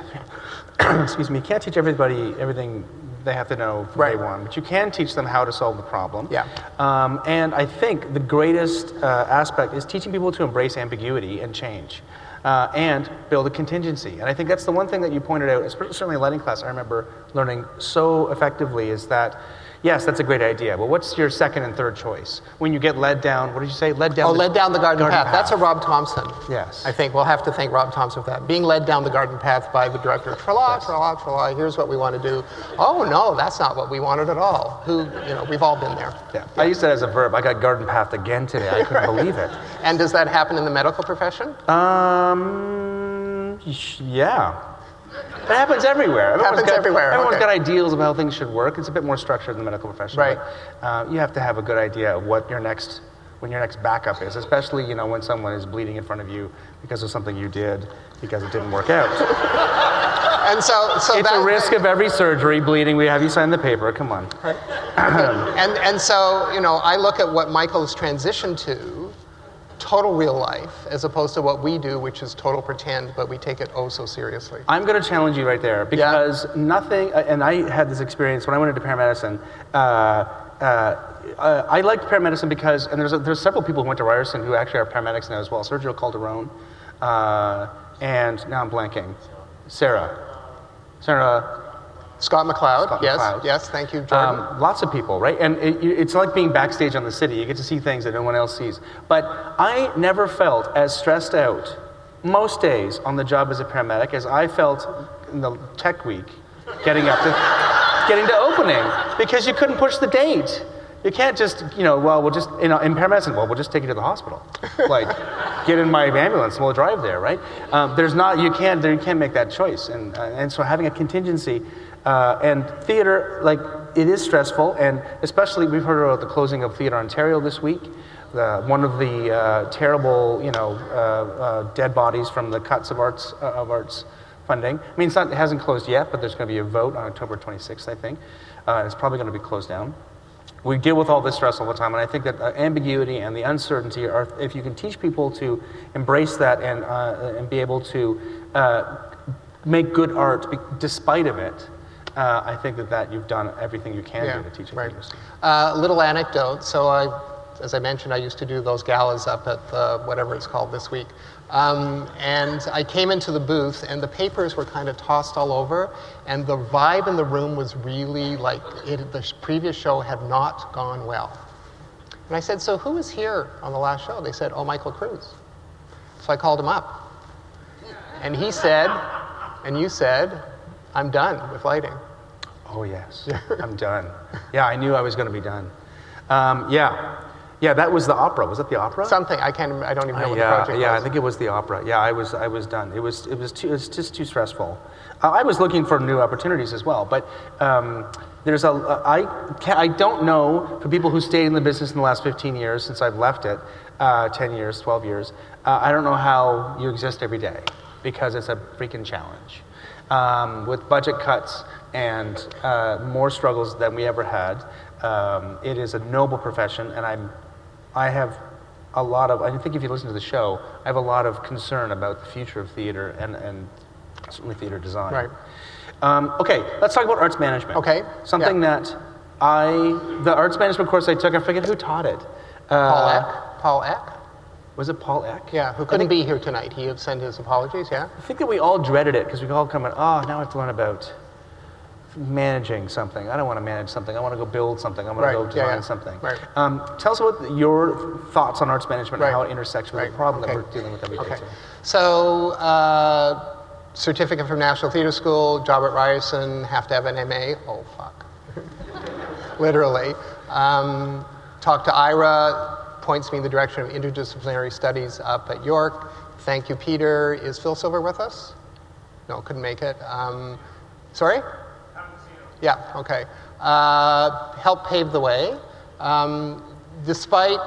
Excuse me. You can't teach everybody everything they have to know from day one, but you can teach them how to solve the problem. Yeah. And I think the greatest aspect is teaching people to embrace ambiguity and change. and build a contingency. And I think that's the one thing that you pointed out, certainly in lighting class, I remember learning so effectively is that, yes, that's a great idea, but what's your second and third choice? When you get led down, what did you say? Led down led down the garden path. That's a Rob Thompson. Yes. I think we'll have to thank Rob Thompson for that. Being led down the garden path by the director. Tra-la, here's what we want to do. Oh, no, that's not what we wanted at all. We've all been there. Yeah. I used that as a verb. I got garden pathed again today. I couldn't believe it. And does that happen in the medical profession? Yeah. It happens everywhere. Everyone's okay. got ideals of how things should work. It's a bit more structured in the medical profession. Right. But, you have to have a good idea of what your next backup is, especially when someone is bleeding in front of you because of something you did because it didn't work out. And so it's a risk of every surgery, bleeding. We have you sign the paper. Come on. Right. and so I look at what Michael has transitioned to, total real life, as opposed to what we do, which is total pretend, but we take it oh so seriously. I'm going to challenge you right there because nothing, and I had this experience when I went into paramedicine. I liked paramedicine because, and there's several people who went to Ryerson who actually are paramedics now as well. Sergio Calderon, and now I'm blanking. Sarah. Scott McLeod. Scott Yes, McLeod. yes. Thank you, Jordan. Lots of people, right? And it's like being backstage on the city. You get to see things that no one else sees. But I never felt as stressed out most days on the job as a paramedic as I felt in the tech week getting to opening, because you couldn't push the date. You can't just, in paramedicine, we'll just take you to the hospital. Like, get in my ambulance and we'll drive there, right? You can't make that choice. And so having a contingency, and theater, it is stressful, and especially we've heard about the closing of Theatre Ontario this week. One of the terrible, dead bodies from the cuts of arts funding. I mean, it hasn't closed yet, but there's going to be a vote on October 26th, I think. It's probably going to be closed down. We deal with all this stress all the time, and I think that ambiguity and the uncertainty are, if you can teach people to embrace that and be able to make good art despite of it, I think that you've done everything you can do to teach it. Right. Little anecdote. So as I mentioned, I used to do those galas up at whatever it's called this week. And I came into the booth, and the papers were kind of tossed all over, and the vibe in the room was really like the previous show had not gone well. And I said, so who was here on the last show? They said, oh, Michael Cruz. So I called him up. And he said, and you said, I'm done with lighting. Oh, yes. I'm done. Yeah, I knew I was going to be done. Yeah, that was the opera. Was it the opera? Something. I don't even know what the project was. Yeah, I think it was the opera. Yeah, I was done. It was just too stressful. I was looking for new opportunities as well, but I don't know, for people who stayed in the business in the last 15 years since I've left it, 10 years, 12 years, I don't know how you exist every day, because it's a freaking challenge. With budget cuts and more struggles than we ever had, it is a noble profession, and I have a lot of, I think if you listen to the show, I have a lot of concern about the future of theater and certainly theater design. Right. Okay, let's talk about arts management. Okay. Something that the arts management course I took, I forget who taught it. Paul Eck? Was it Paul Eck? Yeah, who couldn't be here tonight. He had sent his apologies, yeah? I think that we all dreaded it, because we all come in, now I have to learn about managing something. I don't want to manage something. I want to go build something. I want to go design something. Right. Tell us about your thoughts on arts management and how it intersects with the problem that we're dealing with every day. Okay. So, certificate from National Theatre School, job at Ryerson, have to have an MA. Oh, fuck. Literally. Talk to Ira, points me in the direction of interdisciplinary studies up at York. Thank you, Peter. Is Phil Silver with us? No, couldn't make it. Sorry? Yeah, okay. Helped pave the way. Despite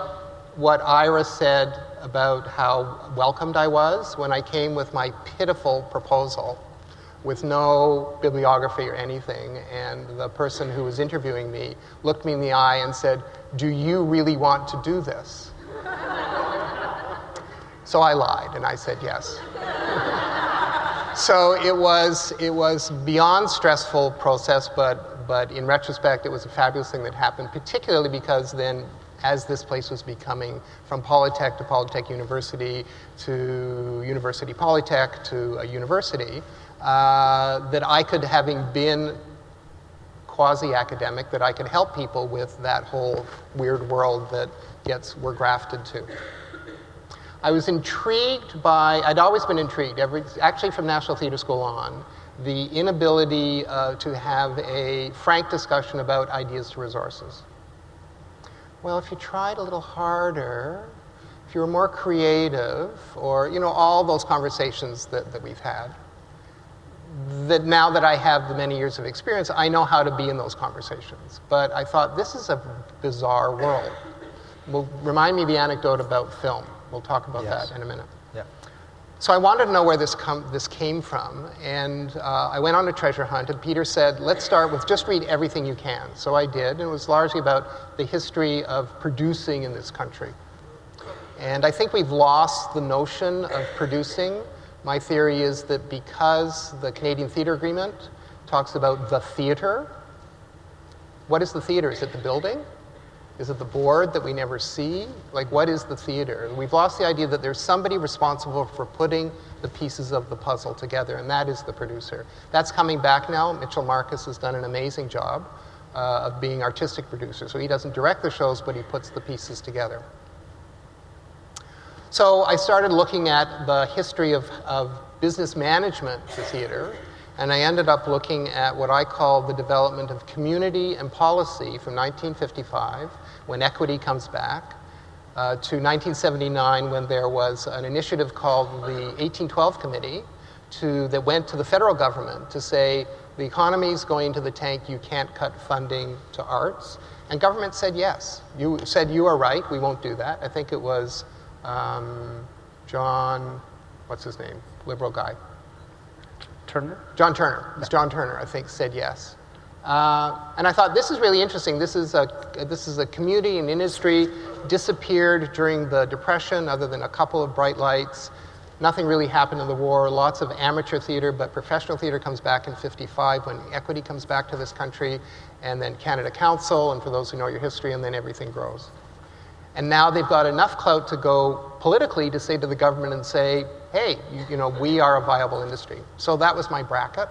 what Ira said about how welcomed I was when I came with my pitiful proposal with no bibliography or anything, and the person who was interviewing me looked me in the eye and said, do you really want to do this? So I lied, and I said yes. So it was beyond stressful process, but in retrospect, it was a fabulous thing that happened, particularly because then as this place was becoming, from Polytech to Polytech University to University Polytech to a university, that I could, having been quasi-academic, that I could help people with that whole weird world that we're grafted to. I was intrigued by, I'd always been intrigued, actually from National Theatre School on, the inability to have a frank discussion about ideas to resources. Well, if you tried a little harder, if you were more creative, or, all those conversations that we've had, that now that I have the many years of experience, I know how to be in those conversations. But I thought, this is a bizarre world. Well, remind me the anecdote about film. We'll talk about that in a minute. Yeah. So I wanted to know where this came from, and I went on a treasure hunt, and Peter said, let's start with just read everything you can. So I did, and it was largely about the history of producing in this country. And I think we've lost the notion of producing. My theory is that because the Canadian Theatre Agreement talks about the theatre, what is the theatre? Is it the building? Is it the board that we never see? Like, what is the theater? We've lost the idea that there's somebody responsible for putting the pieces of the puzzle together, and that is the producer. That's coming back now. Mitchell Marcus has done an amazing job of being artistic producer. So he doesn't direct the shows, but he puts the pieces together. So I started looking at the history of business management for theater, and I ended up looking at what I call the development of community and policy from 1955, when equity comes back, to 1979, when there was an initiative called the 1812 Committee that went to the federal government to say, the economy's going to the tank, you can't cut funding to arts. And government said yes. You said, you are right, we won't do that. I think it was John, what's his name, liberal guy? Turner? John Turner. It was John Turner, I think, said yes. And I thought, this is really interesting. This is a community and industry disappeared during the Depression, other than a couple of bright lights. Nothing really happened in the war. Lots of amateur theater, but professional theater comes back in 55 when equity comes back to this country, and then Canada Council, and for those who know your history, and then everything grows. And now they've got enough clout to go politically to say to the government and say, hey, we are a viable industry. So that was my bracket.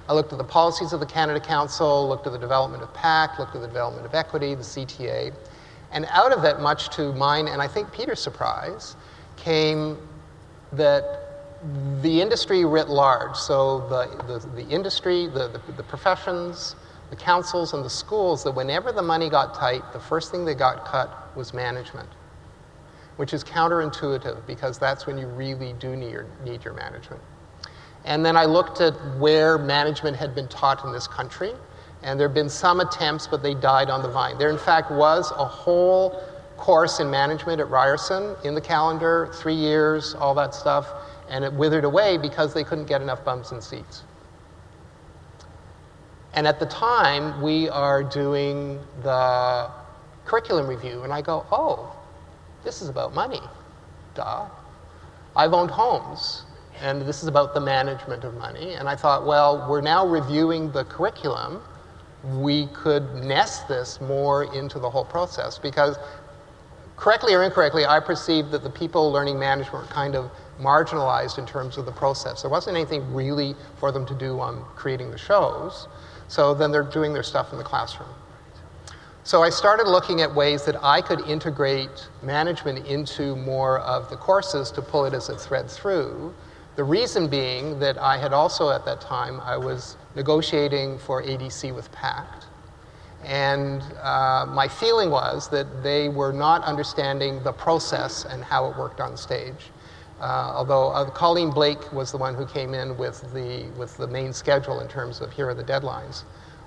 I looked at the policies of the Canada Council, looked at the development of PAC, looked at the development of equity, the CTA. And out of it, much to mine, and I think Peter's surprise, came that the industry writ large, so the industry, the professions, the councils, and the schools, that whenever the money got tight, the first thing that got cut was management, which is counterintuitive because that's when you really do need your management. And then I looked at where management had been taught in this country, and there have been some attempts, but they died on the vine. There, in fact, was a whole course in management at Ryerson in the calendar, 3 years, all that stuff, and it withered away because they couldn't get enough bums and seats. And at the time, we are doing the curriculum review, and I go, oh, this is about money, duh. I've owned homes, and this is about the management of money. And I thought, well, we're now reviewing the curriculum. We could nest this more into the whole process, because correctly or incorrectly, I perceived that the people learning management were kind of marginalized in terms of the process. There wasn't anything really for them to do on creating the shows, so then they're doing their stuff in the classroom. So I started looking at ways that I could integrate management into more of the courses to pull it as a thread through. The reason being that I had also at that time, I was negotiating for ADC with PACT. And my feeling was that they were not understanding the process and how it worked on stage. Although Colleen Blake was the one who came in with the main schedule in terms of here are the deadlines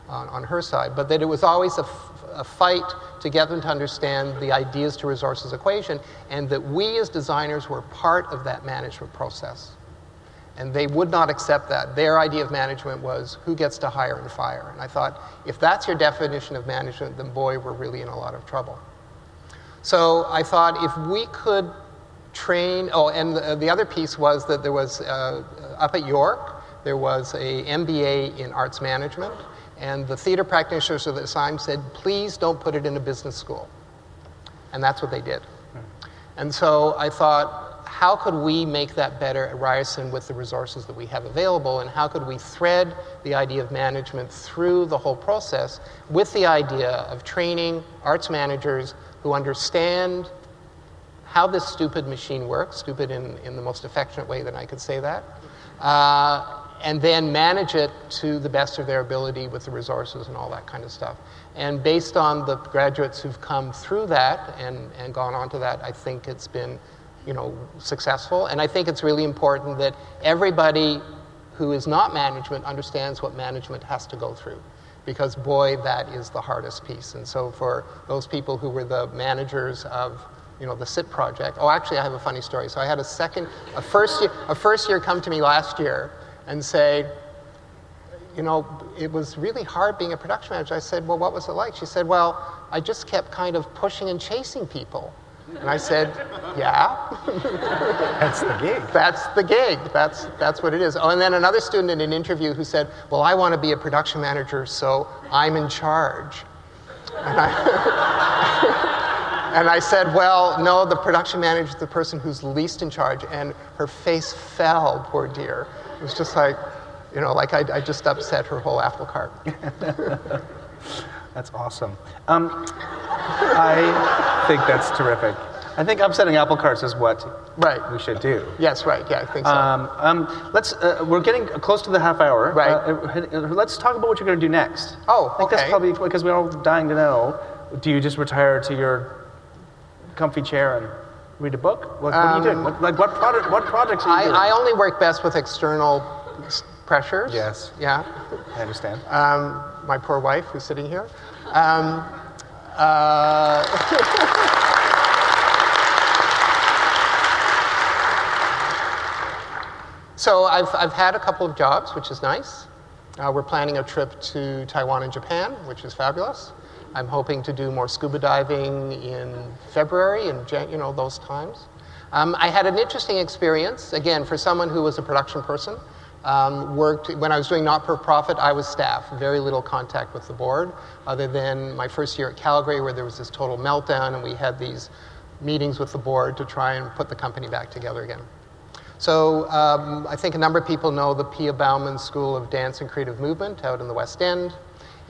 on her side, but that it was always a fight to get them to understand the ideas to resources equation, and that we as designers were part of that management process. And they would not accept that. Their idea of management was who gets to hire and fire. And I thought, if that's your definition of management, then boy, we're really in a lot of trouble. So I thought if we could train, and the other piece was that there was, up at York, there was a MBA in arts management, and the theater practitioners at the time said, please don't put it in a business school. And that's what they did. And so I thought, how could we make that better at Ryerson with the resources that we have available, and how could we thread the idea of management through the whole process with the idea of training arts managers who understand how this stupid machine works, stupid in the most affectionate way that I could say that, and then manage it to the best of their ability with the resources and all that kind of stuff. And based on the graduates who've come through that and gone on to that, I think it's been successful. And I think it's really important that everybody who is not management understands what management has to go through. Because boy, that is the hardest piece. And so for those people who were the managers of the SIT project. Oh, actually, I have a funny story. So I had a first year come to me last year and say, it was really hard being a production manager. I said, well, what was it like? She said, well, I just kept kind of pushing and chasing people. And I said, yeah. That's the gig. That's the gig. That's what it is. Oh, and then another student in an interview who said, well, I want to be a production manager, so I'm in charge. And I said, well, no, the production manager is the person who's least in charge. And her face fell, poor dear. It was just like, I just upset her whole apple cart. That's awesome. I think that's terrific. I think upsetting apple carts is what we should do. Yes, right. Yeah, I think so. We're getting close to the half hour. Right. Let's talk about what you're going to do next. Oh, I think that's probably because we're all dying to know. Do you just retire to your comfy chair and read a book? What are you doing? What projects are you doing? I only work best with external pressures. Yes. Yeah. I understand. My poor wife, who's sitting here. So I've had a couple of jobs, which is nice. We're planning a trip to Taiwan and Japan, which is fabulous. I'm hoping to do more scuba diving in February and those times. I had an interesting experience, again, for someone who was a production person. When I was doing not-for-profit, I was staff, very little contact with the board, other than my first year at Calgary, where there was this total meltdown, and we had these meetings with the board to try and put the company back together again. So I think a number of people know the Pia Baumann School of Dance and Creative Movement out in the West End.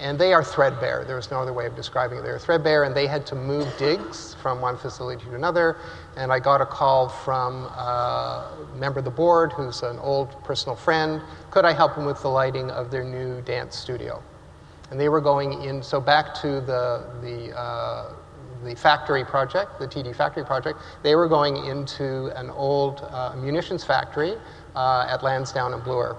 And they are threadbare. There's no other way of describing it. They're threadbare, and they had to move digs from one facility to another. And I got a call from a member of the board who's an old personal friend. Could I help them with the lighting of their new dance studio? And they were going in, so back to the factory project, the TD factory project, they were going into an old munitions factory at Lansdowne and Bloor.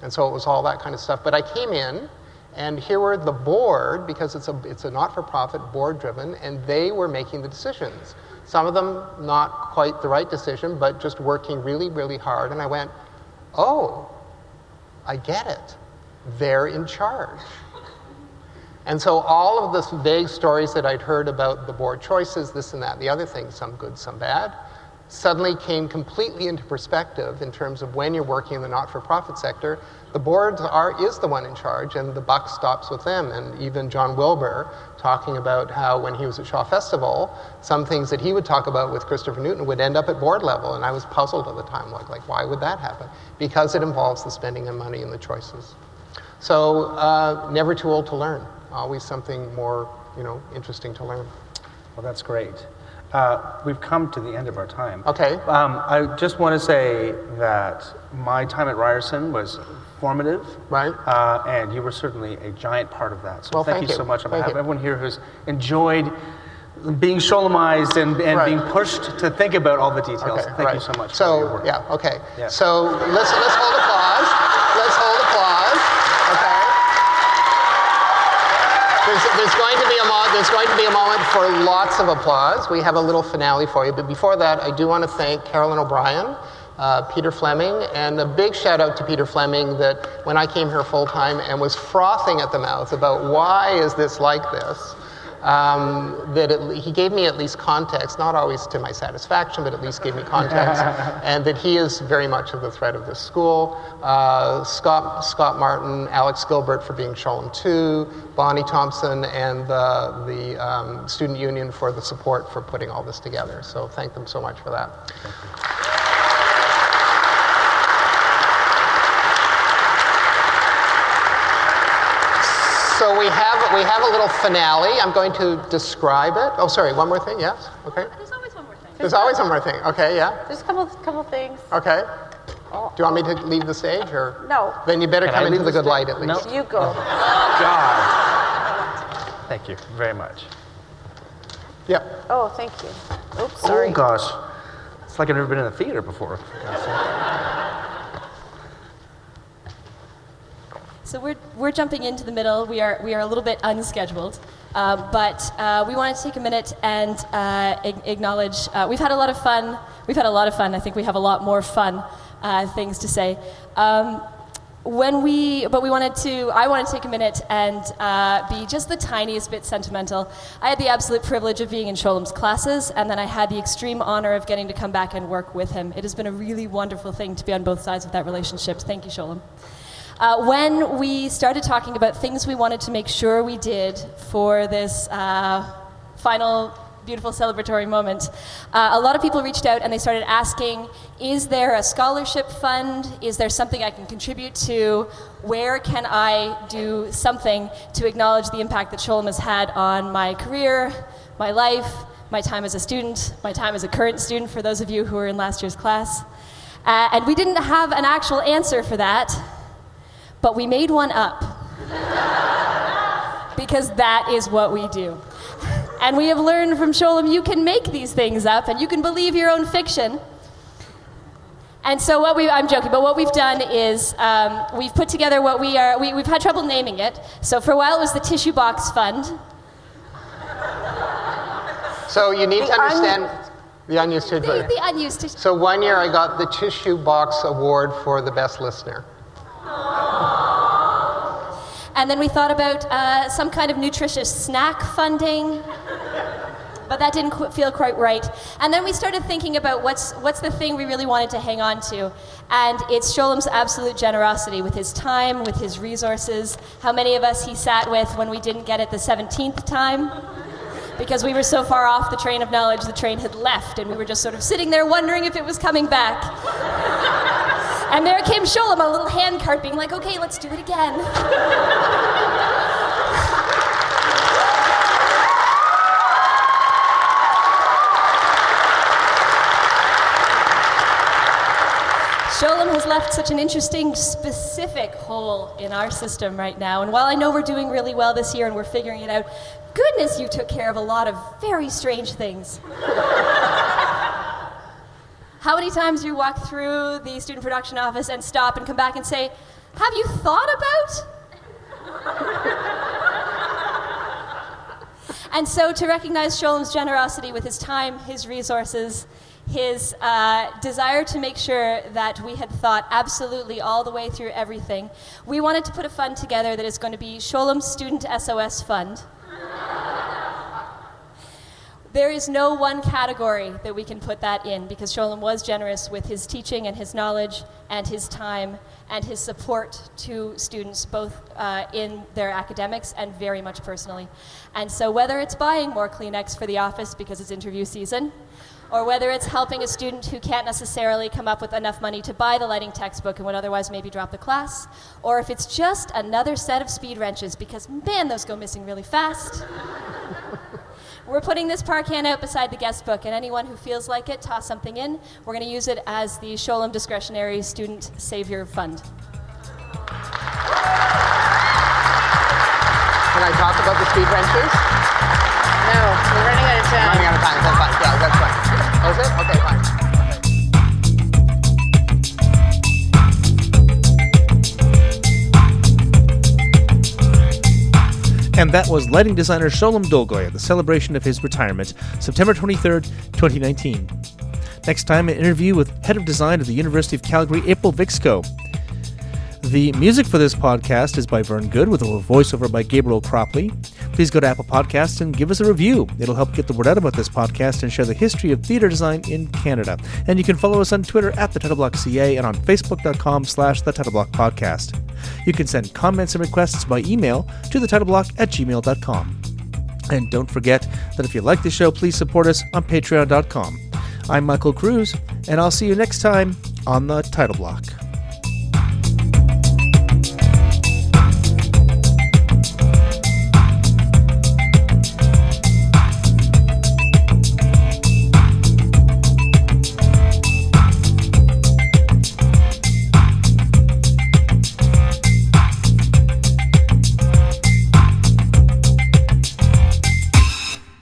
And so it was all that kind of stuff. But I came in, and here were the board, because it's a not-for-profit, board-driven, and they were making the decisions. Some of them not quite the right decision, but just working really, really hard. And I went, oh, I get it. They're in charge. And so all of the vague stories that I'd heard about the board choices, this and that, the other things, some good, some bad, suddenly came completely into perspective in terms of when you're working in the not-for-profit sector. The board is the one in charge, and the buck stops with them. And even John Wilbur talking about how when he was at Shaw Festival, some things that he would talk about with Christopher Newton would end up at board level. And I was puzzled at the time, like why would that happen? Because it involves the spending of money and the choices. So never too old to learn. Always something more, interesting to learn. Well, that's great. We've come to the end of our time. Okay. I just want to say that my time at Ryerson was formative. Right. And you were certainly a giant part of that. So well, thank you so much. On behalf of you. everyone here who's enjoyed being Sholemized and being pushed to think about all the details. Okay, Thank you so much so, for your work. Yeah, okay. Yeah. So let's hold applause. Let's hold applause. Okay. There's going to be a moment for lots of applause. We have a little finale for you. But before that, I do want to thank Carolyn O'Brien, Peter Fleming, and a big shout out to Peter Fleming that when I came here full time and was frothing at the mouth about why is this like this, he gave me at least context, not always to my satisfaction, but at least gave me context, and that he is very much of the thread of this school. Scott Martin, Alex Gilbert for being Sholem 2, Bonnie Thompson, and the Student Union for the support for putting all this together. So thank them so much for that. So we have a little finale. I'm going to describe it. Oh, sorry, one more thing, yes? Okay. There's always one more thing. There's always one more thing. Okay, yeah. There's a couple things. Okay. Do you want me to leave the stage, or? No. Then you better Can come I into leave the the good light at stage? least. No. You go. God. Thank you very much. Yep. Oh, thank you. Oops, sorry. Oh gosh, it's like I've never been in a theater before. So we're jumping into the middle. We are a little bit unscheduled, but we wanted to take a minute and acknowledge. We've had a lot of fun. We've had a lot of fun. I think we have a lot more fun things to say. I wanted to take a minute and be just the tiniest bit sentimental. I had the absolute privilege of being in Sholem's classes, and then I had the extreme honor of getting to come back and work with him. It has been a really wonderful thing to be on both sides of that relationship. Thank you, Sholem. When we started talking about things we wanted to make sure we did for this final beautiful celebratory moment, a lot of people reached out and they started asking, is there a scholarship fund? Is there something I can contribute to? Where can I do something to acknowledge the impact that Sholem has had on my career, my life, my time as a student, my time as a current student, for those of you who were in last year's class? And we didn't have an actual answer for that. But we made one up, because that is what we do. And we have learned from Sholem, you can make these things up, and you can believe your own fiction. And so I'm joking, but what we've done is we've put together what we've had trouble naming it. So for a while it was the Tissue Box Fund. So you need to understand the unused tissue. The unused tissue. So one year I got the Tissue Box Award for the best listener. And then we thought about some kind of nutritious snack funding, but that didn't feel quite right. And then we started thinking about what's the thing we really wanted to hang on to. And it's Sholem's absolute generosity with his time, with his resources, how many of us he sat with when we didn't get it the 17th time. Because we were so far off the train of knowledge, the train had left, and we were just sort of sitting there wondering if it was coming back. And there came Sholem, a little handcart, being like, okay, let's do it again. Sholem has left such an interesting, specific hole in our system right now. And while I know we're doing really well this year and we're figuring it out, goodness, you took care of a lot of very strange things. How many times do you walk through the student production office and stop and come back and say, have you thought about? And so to recognize Sholem's generosity with his time, his resources, his desire to make sure that we had thought absolutely all the way through everything, we wanted to put a fund together that is going to be Sholem's Student SOS Fund. There is no one category that we can put that in, because Sholem was generous with his teaching and his knowledge and his time and his support to students, both in their academics and very much personally. And so whether it's buying more Kleenex for the office because it's interview season, or whether it's helping a student who can't necessarily come up with enough money to buy the lighting textbook and would otherwise maybe drop the class, or if it's just another set of speed wrenches, because man, those go missing really fast. We're putting this par can out beside the guest book, and anyone who feels like it, toss something in. We're going to use it as the Sholem Discretionary Student Savior Fund. Can I talk about the speed wrenches? No, we're running out of time. Running out of time. That's fine. Yeah, that's fine. Oh, is it? Okay, fine. And that was lighting designer Sholem Dolgoy at the celebration of his retirement, September 23rd, 2019. Next time, an interview with head of design at the University of Calgary, April Vixco. The music for this podcast is by Vern Good, with a voiceover by Gabriel Cropley. Please go to Apple Podcasts and give us a review. It'll help get the word out about this podcast and share the history of theatre design in Canada. And you can follow us on Twitter @TheTitleBlockCA and on Facebook.com/TheTitleBlockPodcast. You can send comments and requests by email to thetitleBlock@gmail.com. And don't forget that if you like the show, please support us on Patreon.com. I'm Michael Cruz, and I'll see you next time on The Title Block.